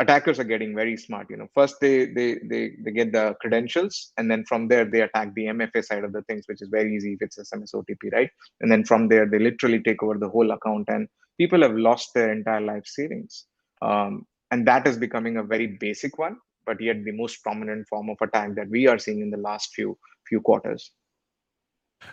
attackers are getting very smart. First they get the credentials, and then from there they attack the MFA side of the things, which is very easy if it's SMS OTP, right? And then from there they literally take over the whole account, and people have lost their entire life savings. And that is becoming a very basic one, but yet the most prominent form of attack that we are seeing in the last few quarters.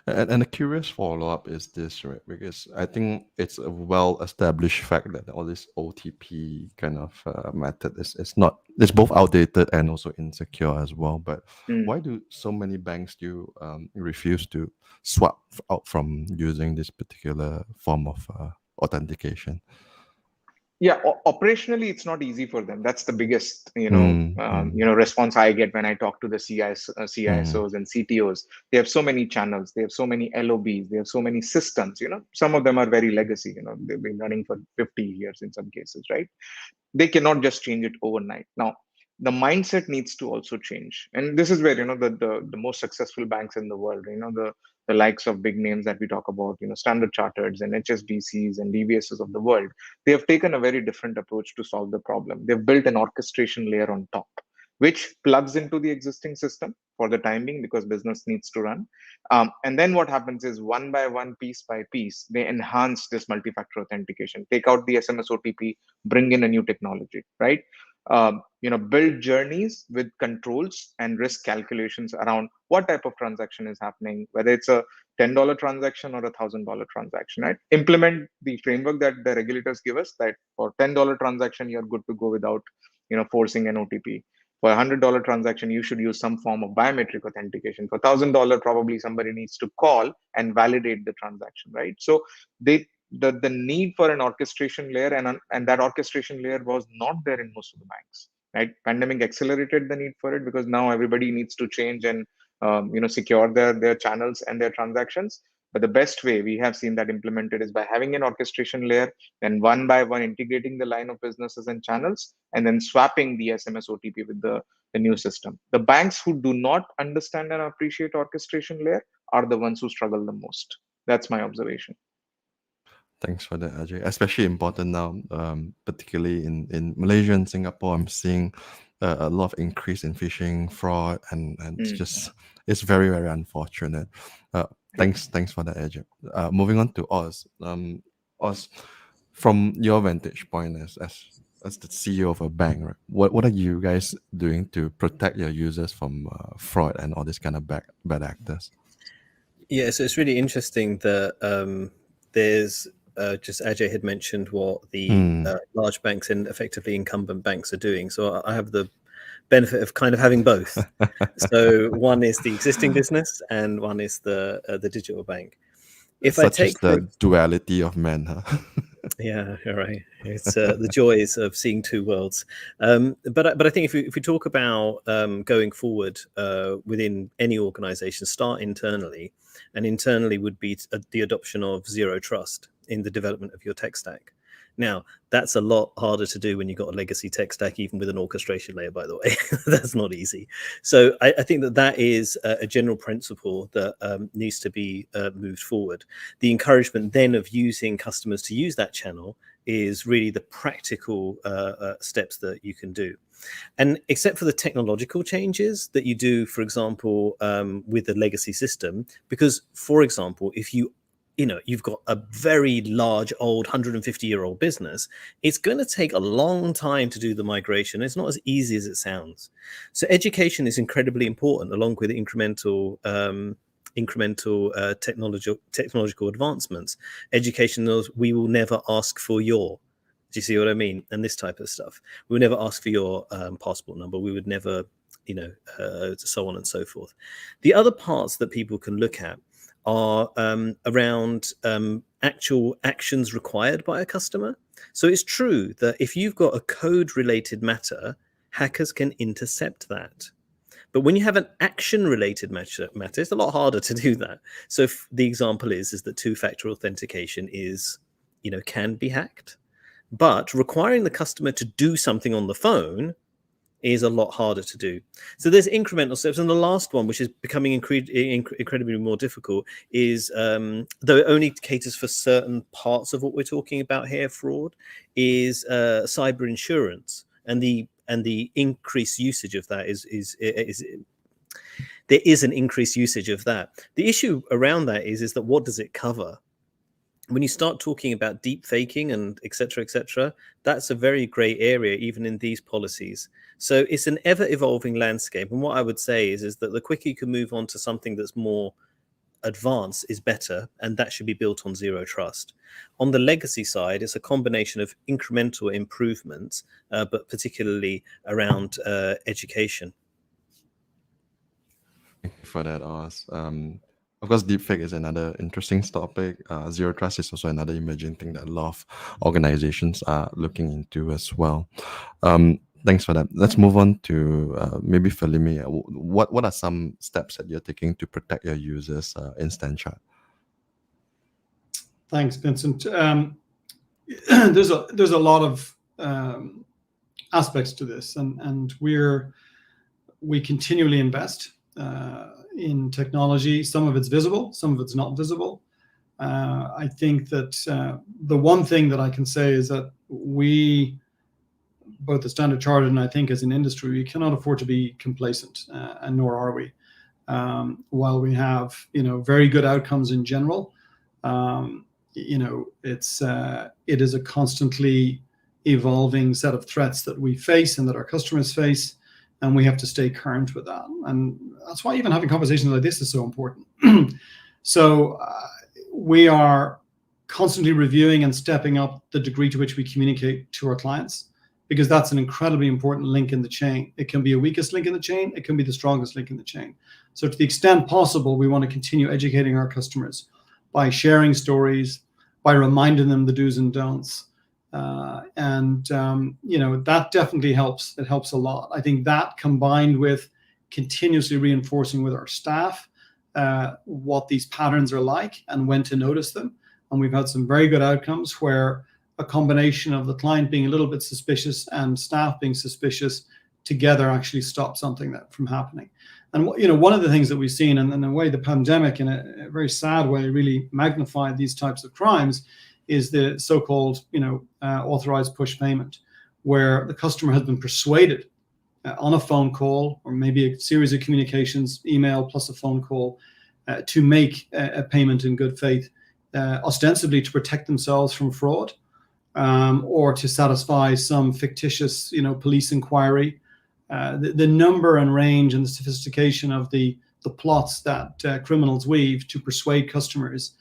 And a curious follow-up is this, right? Because I think it's a well-established fact that all this OTP kind of method is not, it's both outdated and also insecure as well. But why do so many banks still refuse to swap out from using this particular form of authentication? Yeah, operationally, it's not easy for them. That's the biggest, response I get when I talk to the CISOs and CTOs. They have so many channels, they have so many LOBs, they have so many systems. Some of them are very legacy. They've been running for 50 years in some cases, right? They cannot just change it overnight. Now, the mindset needs to also change, and this is where the most successful banks in the world, the likes of big names that we talk about, Standard Chartered and HSBCs and DBSs of the world, they have taken a very different approach to solve the problem. They've built an orchestration layer on top, which plugs into the existing system for the time being because business needs to run. And then what happens is one by one, piece by piece, they enhance this multi-factor authentication, take out the SMS OTP, bring in a new technology, right? Build journeys with controls and risk calculations around what type of transaction is happening, whether it's a $10 transaction or a $1,000 transaction, right? Implement the framework that the regulators give us, that for $10 transaction, you're good to go without, forcing an OTP. For a $100 transaction, you should use some form of biometric authentication. For $1,000, probably somebody needs to call and validate the transaction, right? So the need for an orchestration layer and that orchestration layer was not there in most of the banks, right? Pandemic accelerated the need for it because now everybody needs to change and secure their channels and their transactions. But the best way we have seen that implemented is by having an orchestration layer, then one by one integrating the line of businesses and channels, and then swapping the SMS OTP with the new system. The banks who do not understand and appreciate orchestration layer are the ones who struggle the most. That's my observation. Thanks for that, Ajay. Especially important now, particularly in Malaysia and Singapore. I'm seeing a lot of increase in phishing, fraud, and it's very, very unfortunate. Thanks for that, Ajay. Moving on to Oz. Oz, from your vantage point as the CEO of a bank, right, what are you guys doing to protect your users from fraud and all these kind of bad actors? Yeah, so it's really interesting that there's just Ajay had mentioned what the large banks and effectively incumbent banks are doing. So I have the benefit of kind of having both. So one is the existing business and one is the digital bank. If I take the duality of men, huh? Yeah, you're right. It's the joys of seeing two worlds. But I think if we talk about going forward within any organization, start internally, and internally would be the adoption of zero trust in the development of your tech stack. Now, that's a lot harder to do when you've got a legacy tech stack, even with an orchestration layer, by the way. That's not easy. So I think that is a general principle that needs to be moved forward. The encouragement then of using customers to use that channel is really the practical steps that you can do. And except for the technological changes that you do, for example, with the legacy system, because, for example, if you've got a very large, old 150-year-old business, it's going to take a long time to do the migration. It's not as easy as it sounds. So education is incredibly important, along with incremental technological advancements. Education knows we will never ask for your, do you see what I mean? And this type of stuff. We would never ask for your passport number. We would never, so on and so forth. The other parts that people can look at are around actual actions required by a customer. So it's true that if you've got a code-related matter, hackers can intercept that. But when you have an action-related matter, it's a lot harder to do that. So if the example is that two-factor authentication can be hacked, but requiring the customer to do something on the phone is a lot harder to do. So there's incremental steps. And the last one, which is becoming incredibly more difficult, is, though it only caters for certain parts of what we're talking about here, fraud, is cyber insurance. And the increased usage of that is there is an increased usage of that. The issue around that is that what does it cover? When you start talking about deep faking and et cetera, that's a very gray area, even in these policies. So it's an ever evolving landscape. And what I would say is that the quicker you can move on to something that's more advanced is better. And that should be built on zero trust. On the legacy side, it's a combination of incremental improvements, but particularly around education. Thank you for that, Oz. Of course, deepfake is another interesting topic. Zero trust is also another emerging thing that a lot of organizations are looking into as well. Thanks for that. Let's move on to maybe Felimy. What are some steps that you're taking to protect your users in StanChart? Thanks, Vincent. There's a lot of aspects to this, and we continually invest in technology. Some of it's visible, some of it's not visible. I think that the one thing that I can say is that we, both the Standard Chartered and I think as an industry, we cannot afford to be complacent, and nor are we. While we have very good outcomes in general, it is a constantly evolving set of threats that we face and that our customers face, and we have to stay current with that. And that's why even having conversations like this is so important. So we are constantly reviewing and stepping up the degree to which we communicate to our clients, because that's an incredibly important link in the chain. It can be a weakest link in the chain. It can be the strongest link in the chain. So to the extent possible, we want to continue educating our customers by sharing stories, by reminding them the do's and don'ts. That definitely helps. It helps a lot. I think that combined with continuously reinforcing with our staff what these patterns are like and when to notice them. And we've had some very good outcomes where a combination of the client being a little bit suspicious and staff being suspicious together actually stop something from happening. And one of the things that we've seen, and in a way the pandemic in a very sad way really magnified these types of crimes, is the so-called authorized push payment, where the customer has been persuaded on a phone call or maybe a series of communications, email plus a phone call, to make a payment in good faith, ostensibly to protect themselves from fraud, or to satisfy some fictitious police inquiry. The number and range and the sophistication of the plots that criminals weave to persuade customers,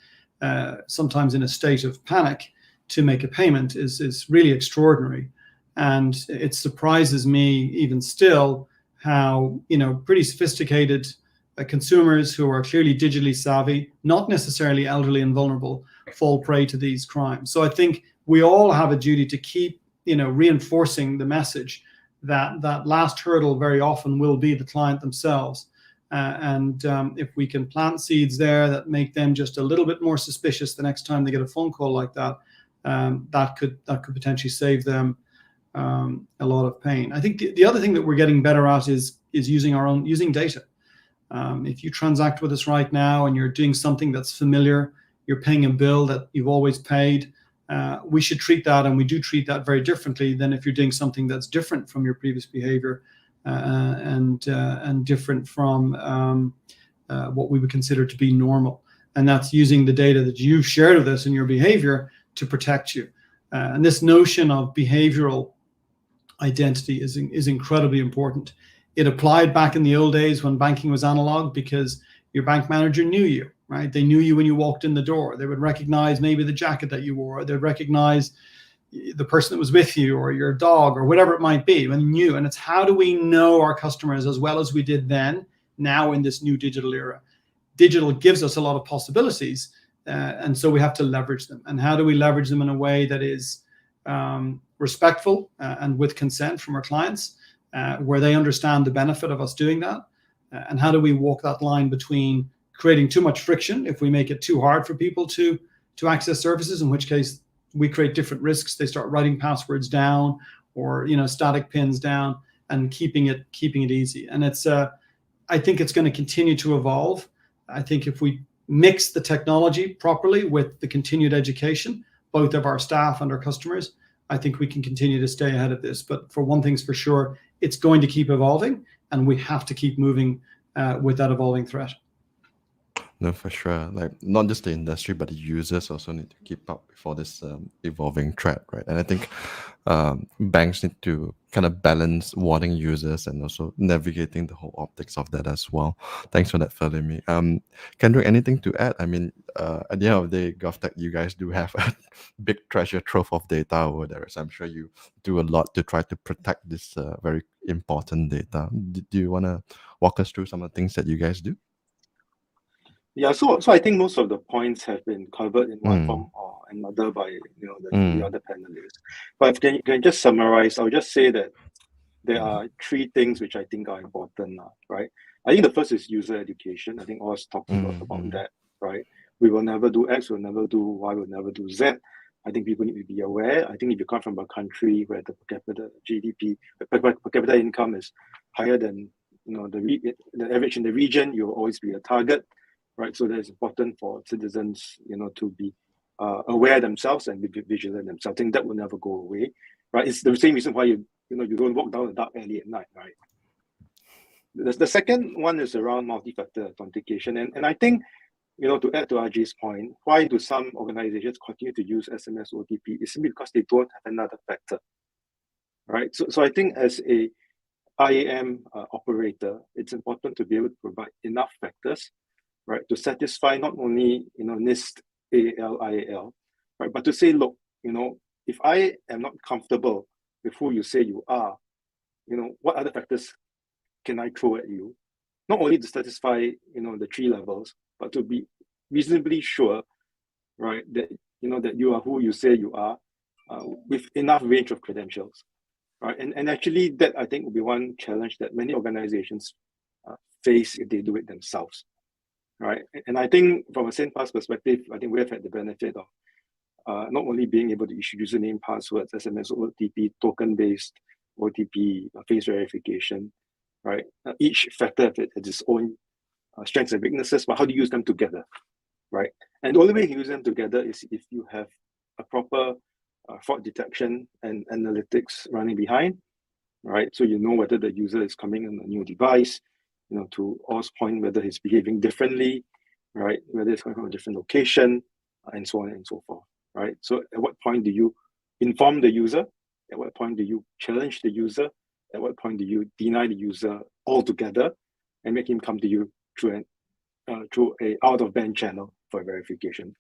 sometimes in a state of panic, to make a payment is really extraordinary. And it surprises me even still how pretty sophisticated consumers who are clearly digitally savvy, not necessarily elderly and vulnerable, fall prey to these crimes. So I think we all have a duty to keep reinforcing the message that last hurdle very often will be the client themselves. And if we can plant seeds there that make them just a little bit more suspicious the next time they get a phone call like that, that could potentially save them a lot of pain. I think the other thing that we're getting better at is using data. If you transact with us right now and you're doing something that's familiar, you're paying a bill that you've always paid, we should treat that, and we do treat that very differently than if you're doing something that's different from your previous behavior, and different from what we would consider to be normal. And that's using the data that you've shared with us in your behavior to protect you. And this notion of behavioral identity is incredibly important. It applied back in the old days when banking was analog, because your bank manager knew you, right? They knew you when you walked in the door. They would recognize maybe the jacket that you wore. They'd recognize the person that was with you, or your dog, or whatever it might be, when you knew. And it's how do we know our customers as well as we did then, now in this new digital era? Digital gives us a lot of possibilities, and so we have to leverage them. And how do we leverage them in a way that is respectful and with consent from our clients, where they understand the benefit of us doing that? And how do we walk that line between creating too much friction if we make it too hard for people to access services, in which case we create different risks. They start writing passwords down, or static pins down, and keeping it easy. And it's I think it's going to continue to evolve. I think if we mix the technology properly with the continued education, both of our staff and our customers, I think we can continue to stay ahead of this. But for one thing's for sure, it's going to keep evolving, and we have to keep moving with that evolving threat. No, for sure. Like, not just the industry, but the users also need to keep up for this evolving threat, right? And I think banks need to kind of balance warning users and also navigating the whole optics of that as well. Thanks for that, Felimy. Kendrick, anything to add? I mean, at the end of the day, GovTech, you guys do have a big treasure trove of data over there. So I'm sure you do a lot to try to protect this very important data. Do you want to walk us through some of the things that you guys do? Yeah, so I think most of the points have been covered in one form or another by the other panelists. But if can I just summarize, I'll just say that there are three things which I think are important, right? I think the first is user education. I think Oz talked about that, right? We will never do X, we'll never do Y, we'll never do Z. I think people need to be aware. I think if you come from a country where the per capita GDP, per capita income is higher than the average in the region, you'll always be a target. Right, so that is important for citizens, to be aware themselves and be vigilant themselves. I think that will never go away, right? It's the same reason why you don't walk down a dark alley at night, right? The second one is around multi-factor authentication, and I think, to add to Ajay's point, why do some organizations continue to use SMS OTP? It's simply because they don't have another factor, right? So I think as a IAM operator, it's important to be able to provide enough factors, right, to satisfy not only NIST, AAL, IAL, right, but to say, look, if I am not comfortable with who you say you are, what other factors can I throw at you? Not only to satisfy the 3 levels, but to be reasonably sure, right, that that you are who you say you are, with enough range of credentials, right? And actually, that I think will be one challenge that many organizations face if they do it themselves, right? And I think from a SainPass perspective, I think we have had the benefit of not only being able to issue username, passwords, SMS, OTP, token-based OTP, face verification, right? Each factor has its own strengths and weaknesses, but how do you use them together, right? And the only way you can use them together is if you have a proper fraud detection and analytics running behind, right? So you know whether the user is coming on a new device, to Oz's point, whether he's behaving differently, right? Whether it's coming from a different location, and so on and so forth, right? So at what point do you inform the user? At what point do you challenge the user? At what point do you deny the user altogether and make him come to you through a out-of-band channel for verification,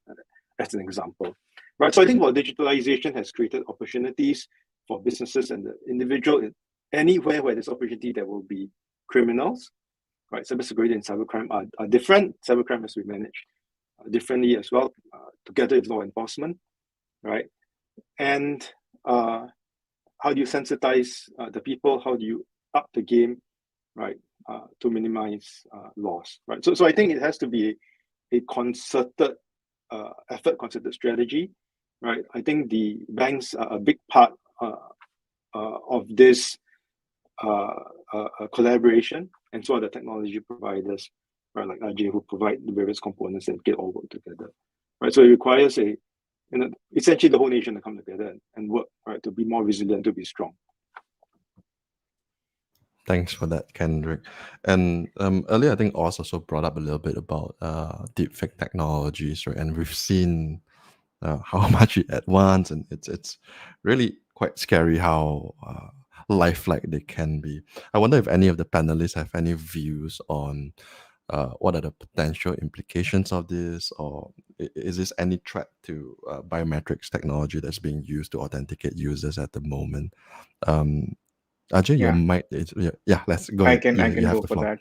as an example, right? So I think digitalization has created opportunities for businesses and the individual. Anywhere where there's opportunity, there will be criminals, right? Cybersecurity and cybercrime are different. Cybercrime has to be managed differently as well, together with law enforcement, right? And how do you sensitize the people? How do you up the game, right, to minimize loss, right? So I think it has to be a concerted effort, concerted strategy, right? I think the banks are a big part of this collaboration, and so are the technology providers, right, like Ajay, who provide the various components and get all work together, right? So it requires essentially the whole nation to come together and work, right, to be more resilient, to be strong. Thanks for that, Kendrick. And earlier, I think Oz also brought up a little bit about deepfake technologies, right? And we've seen how much it advanced, and it's really quite scary how lifelike they can be. I wonder if any of the panelists have any views on what are the potential implications of this, or is this any threat to biometrics technology that's being used to authenticate users at the moment? Ajay, your mic is, let's go ahead. I can go for that.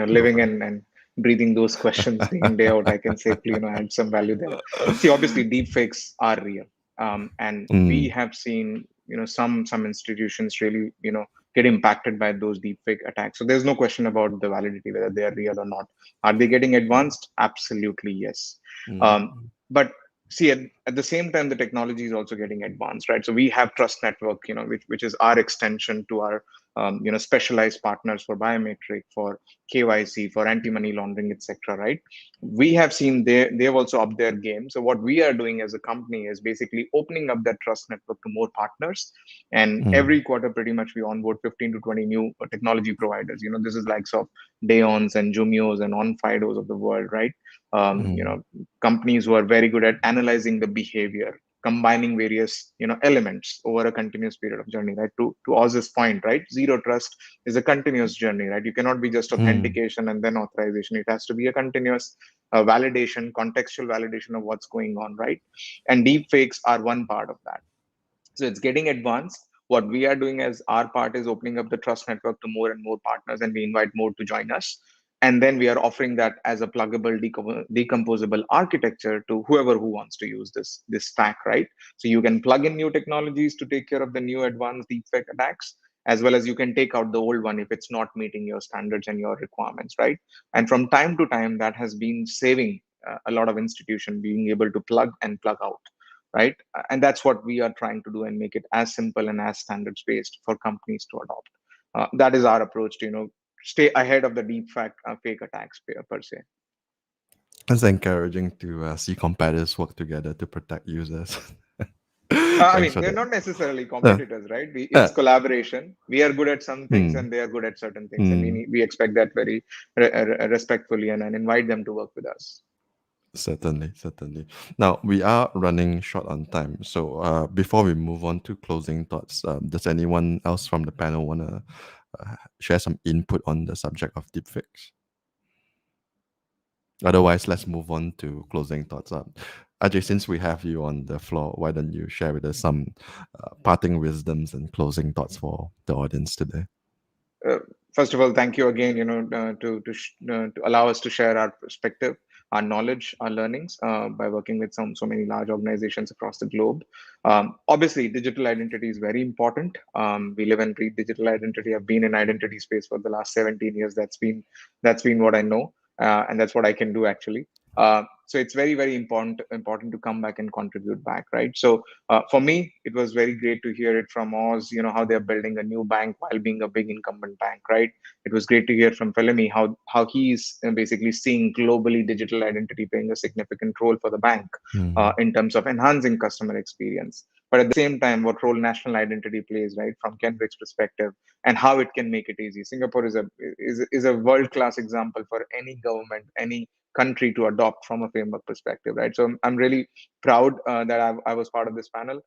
Living and breathing those questions day in, day out, I can safely, add some value there. See, obviously, deepfakes are real. And we have seen, some institutions really, get impacted by those deepfake attacks. So there's no question about the validity, whether they are real or not. Are they getting advanced? Absolutely, yes. But see, at the same time, the technology is also getting advanced, right? So we have Trust Network, which is our extension to our specialized partners for biometric, for KYC, for anti-money laundering, etc. Right? We have seen they've also upped their game. So what we are doing as a company is basically opening up that Trust Network to more partners. And every quarter, pretty much, we onboard 15 to 20 new technology providers. This is likes of Dayons and Jumios and OnFidos of the world, right? Companies who are very good at analyzing the behavior, combining various elements over a continuous period of journey, right? To Oz's point, right? Zero trust is a continuous journey, right? You cannot be just authentication and then authorization. It has to be a continuous validation, contextual validation of what's going on, right? And deepfakes are one part of that. So it's getting advanced. What we are doing as our part is opening up the Trust Network to more and more partners, and we invite more to join us. And then we are offering that as a pluggable, decomposable architecture to whoever who wants to use this stack, right? So you can plug in new technologies to take care of the new advanced deepfake attacks, as well as you can take out the old one if it's not meeting your standards and your requirements, right? And from time to time, that has been saving a lot of institutions being able to plug and plug out, right? And that's what we are trying to do and make it as simple and as standards-based for companies to adopt. That is our approach to, stay ahead of the fake attacks per se. It's encouraging to see competitors work together to protect users. They're not necessarily competitors, right? It's collaboration. We are good at some things and they are good at certain things. And we expect that very respectfully and invite them to work with us. Certainly. Now, we are running short on time. So before we move on to closing thoughts, does anyone else from the panel want to share some input on the subject of deepfakes? Otherwise, let's move on to closing thoughts. Ajay, since we have you on the floor, why don't you share with us some parting wisdoms and closing thoughts for the audience today? First of all, thank you again, to allow us to share our perspective. our knowledge, our learnings by working with so many large organizations across the globe. Obviously, digital identity is very important. We live and breathe digital identity. I've been in identity space for the last 17 years. That's been what I know, and that's what I can do actually. So it's very, very important to come back and contribute back, right? So for me, it was very great to hear it from Oz, how they're building a new bank while being a big incumbent bank, right? It was great to hear from Felimy how he's basically seeing globally digital identity playing a significant role for the bank in terms of enhancing customer experience. But at the same time, what role national identity plays, right, from Kendrick's perspective, and how it can make it easy. Singapore is a world-class example for any government, any country to adopt from a framework perspective, right? So I'm really proud that I was part of this panel.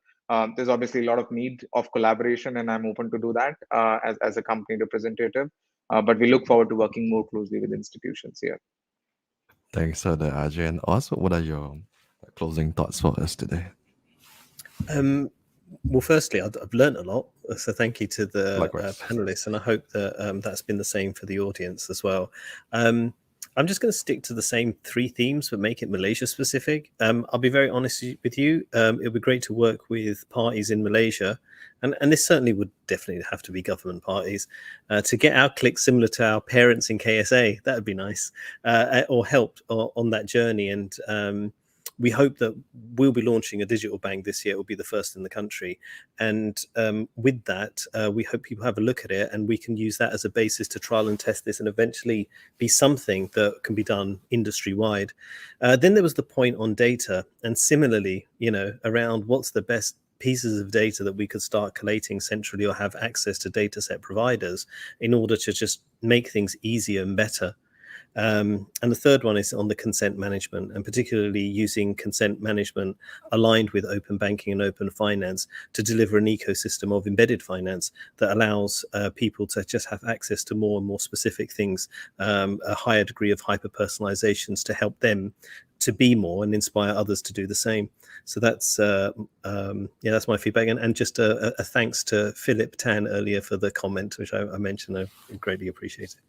There's obviously a lot of need of collaboration, and I'm open to do that as a company representative. But we look forward to working more closely with institutions here. Thanks for that, Ajay. And also, what are your closing thoughts for us today? Well, firstly, I've learned a lot, so thank you to the panelists, and I hope that that's been the same for the audience as well. I'm just going to stick to the same 3 themes, but make it Malaysia specific. I'll be very honest with you. It would be great to work with parties in Malaysia, and this certainly would definitely have to be government parties, to get our clicks similar to our parents in KSA. That would be nice, or help on that journey. And we hope that we'll be launching a digital bank this year. It will be the first in the country. And with that, we hope people have a look at it, and we can use that as a basis to trial and test this and eventually be something that can be done industry-wide. Then there was the point on data. And similarly, around what's the best pieces of data that we could start collating centrally or have access to data set providers in order to just make things easier and better. And the third one is on the consent management, and particularly using consent management aligned with open banking and open finance to deliver an ecosystem of embedded finance that allows people to just have access to more and more specific things, a higher degree of hyper-personalizations to help them to be more and inspire others to do the same. So that's that's my feedback. And just a thanks to Philip Tan earlier for the comment, which I mentioned. I greatly appreciate it.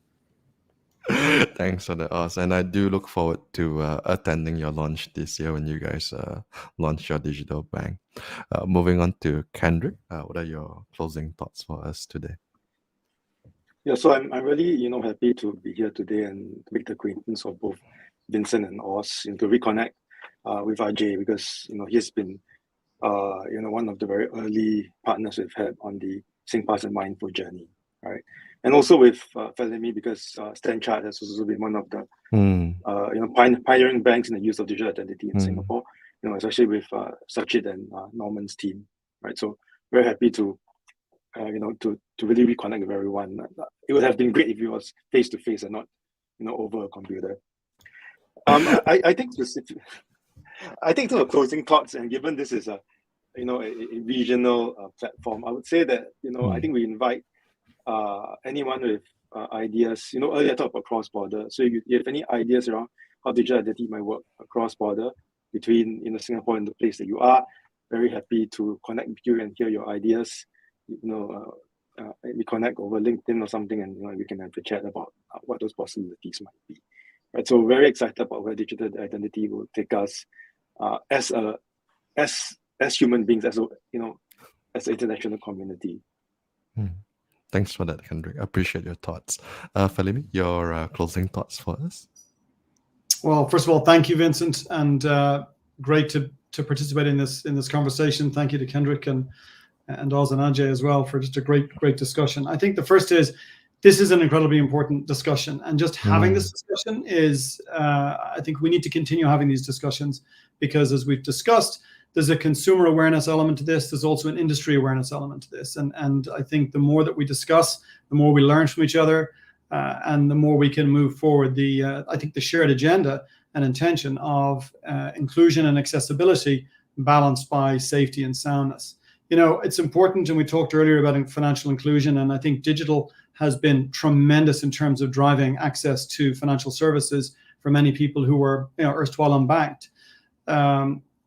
Thanks for that, Oz. And I do look forward to attending your launch this year when you guys launch your digital bank. Moving on to Kendrick, what are your closing thoughts for us today? Yeah, so I'm really happy to be here today and make the acquaintance of both Vincent and Oz, to reconnect with Ajay, because he's been one of the very early partners we've had on the SingPass and Mindful journey, right? And also with Felimy, because Stanchart has also been one of the pioneering banks in the use of digital identity in Singapore, especially with Sachit and Norman's team, right? So very happy to really reconnect with everyone. It would have been great if it was face to face and not over a computer. I think to the closing thoughts, and given this is a regional platform, I would say that I think we invite anyone with ideas. Earlier I talked about cross-border. So if you have any ideas around how digital identity might work across border between Singapore and the place that you are, very happy to connect with you and hear your ideas. We connect over LinkedIn or something, and we can have a chat about what those possibilities might be. Right. So very excited about where digital identity will take us as human beings, as an international community. Thanks for that, Kendrick. I appreciate your thoughts. Felimy, your closing thoughts for us? Well, first of all, thank you, Vincent, and great to participate in this conversation. Thank you to Kendrick and Oz and Ajay as well for just a great discussion. I think the first is, this is an incredibly important discussion, and just having this discussion is, I think we need to continue having these discussions, because as we've discussed, there's a consumer awareness element to this. There's also an industry awareness element to this. And I think the more that we discuss, the more we learn from each other, and the more we can move forward I think the shared agenda and intention of inclusion and accessibility balanced by safety and soundness. It's important, and we talked earlier about financial inclusion, and I think digital has been tremendous in terms of driving access to financial services for many people who were erstwhile unbanked.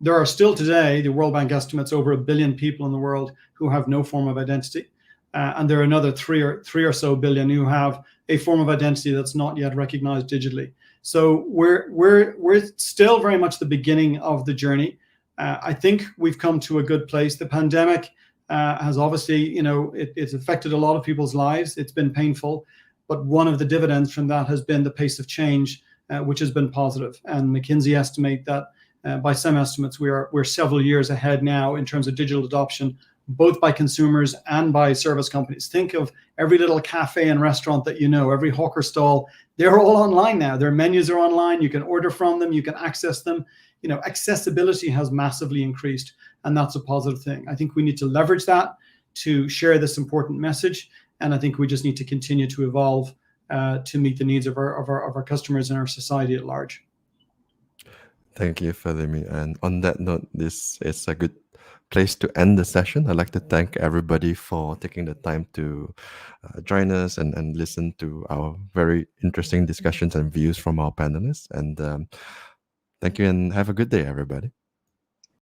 There are still today, the World Bank estimates, over 1 billion people in the world who have no form of identity. And there are another 3 or so billion who have a form of identity that's not yet recognized digitally. So we're still very much the beginning of the journey. I think we've come to a good place. The pandemic has obviously, it's affected a lot of people's lives. It's been painful, but one of the dividends from that has been the pace of change, which has been positive. And McKinsey estimate that by some estimates, we're several years ahead now in terms of digital adoption, both by consumers and by service companies. Think of every little cafe and restaurant that every hawker stall, they're all online now. Their menus are online. You can order from them. You can access them. Accessibility has massively increased, and that's a positive thing. I think we need to leverage that to share this important message, and I think we just need to continue to evolve to meet the needs of our customers and our society at large. Thank you, Felimy. And on that note, this is a good place to end the session. I'd like to thank everybody for taking the time to join us and listen to our very interesting discussions and views from our panelists. And thank you, and have a good day, everybody.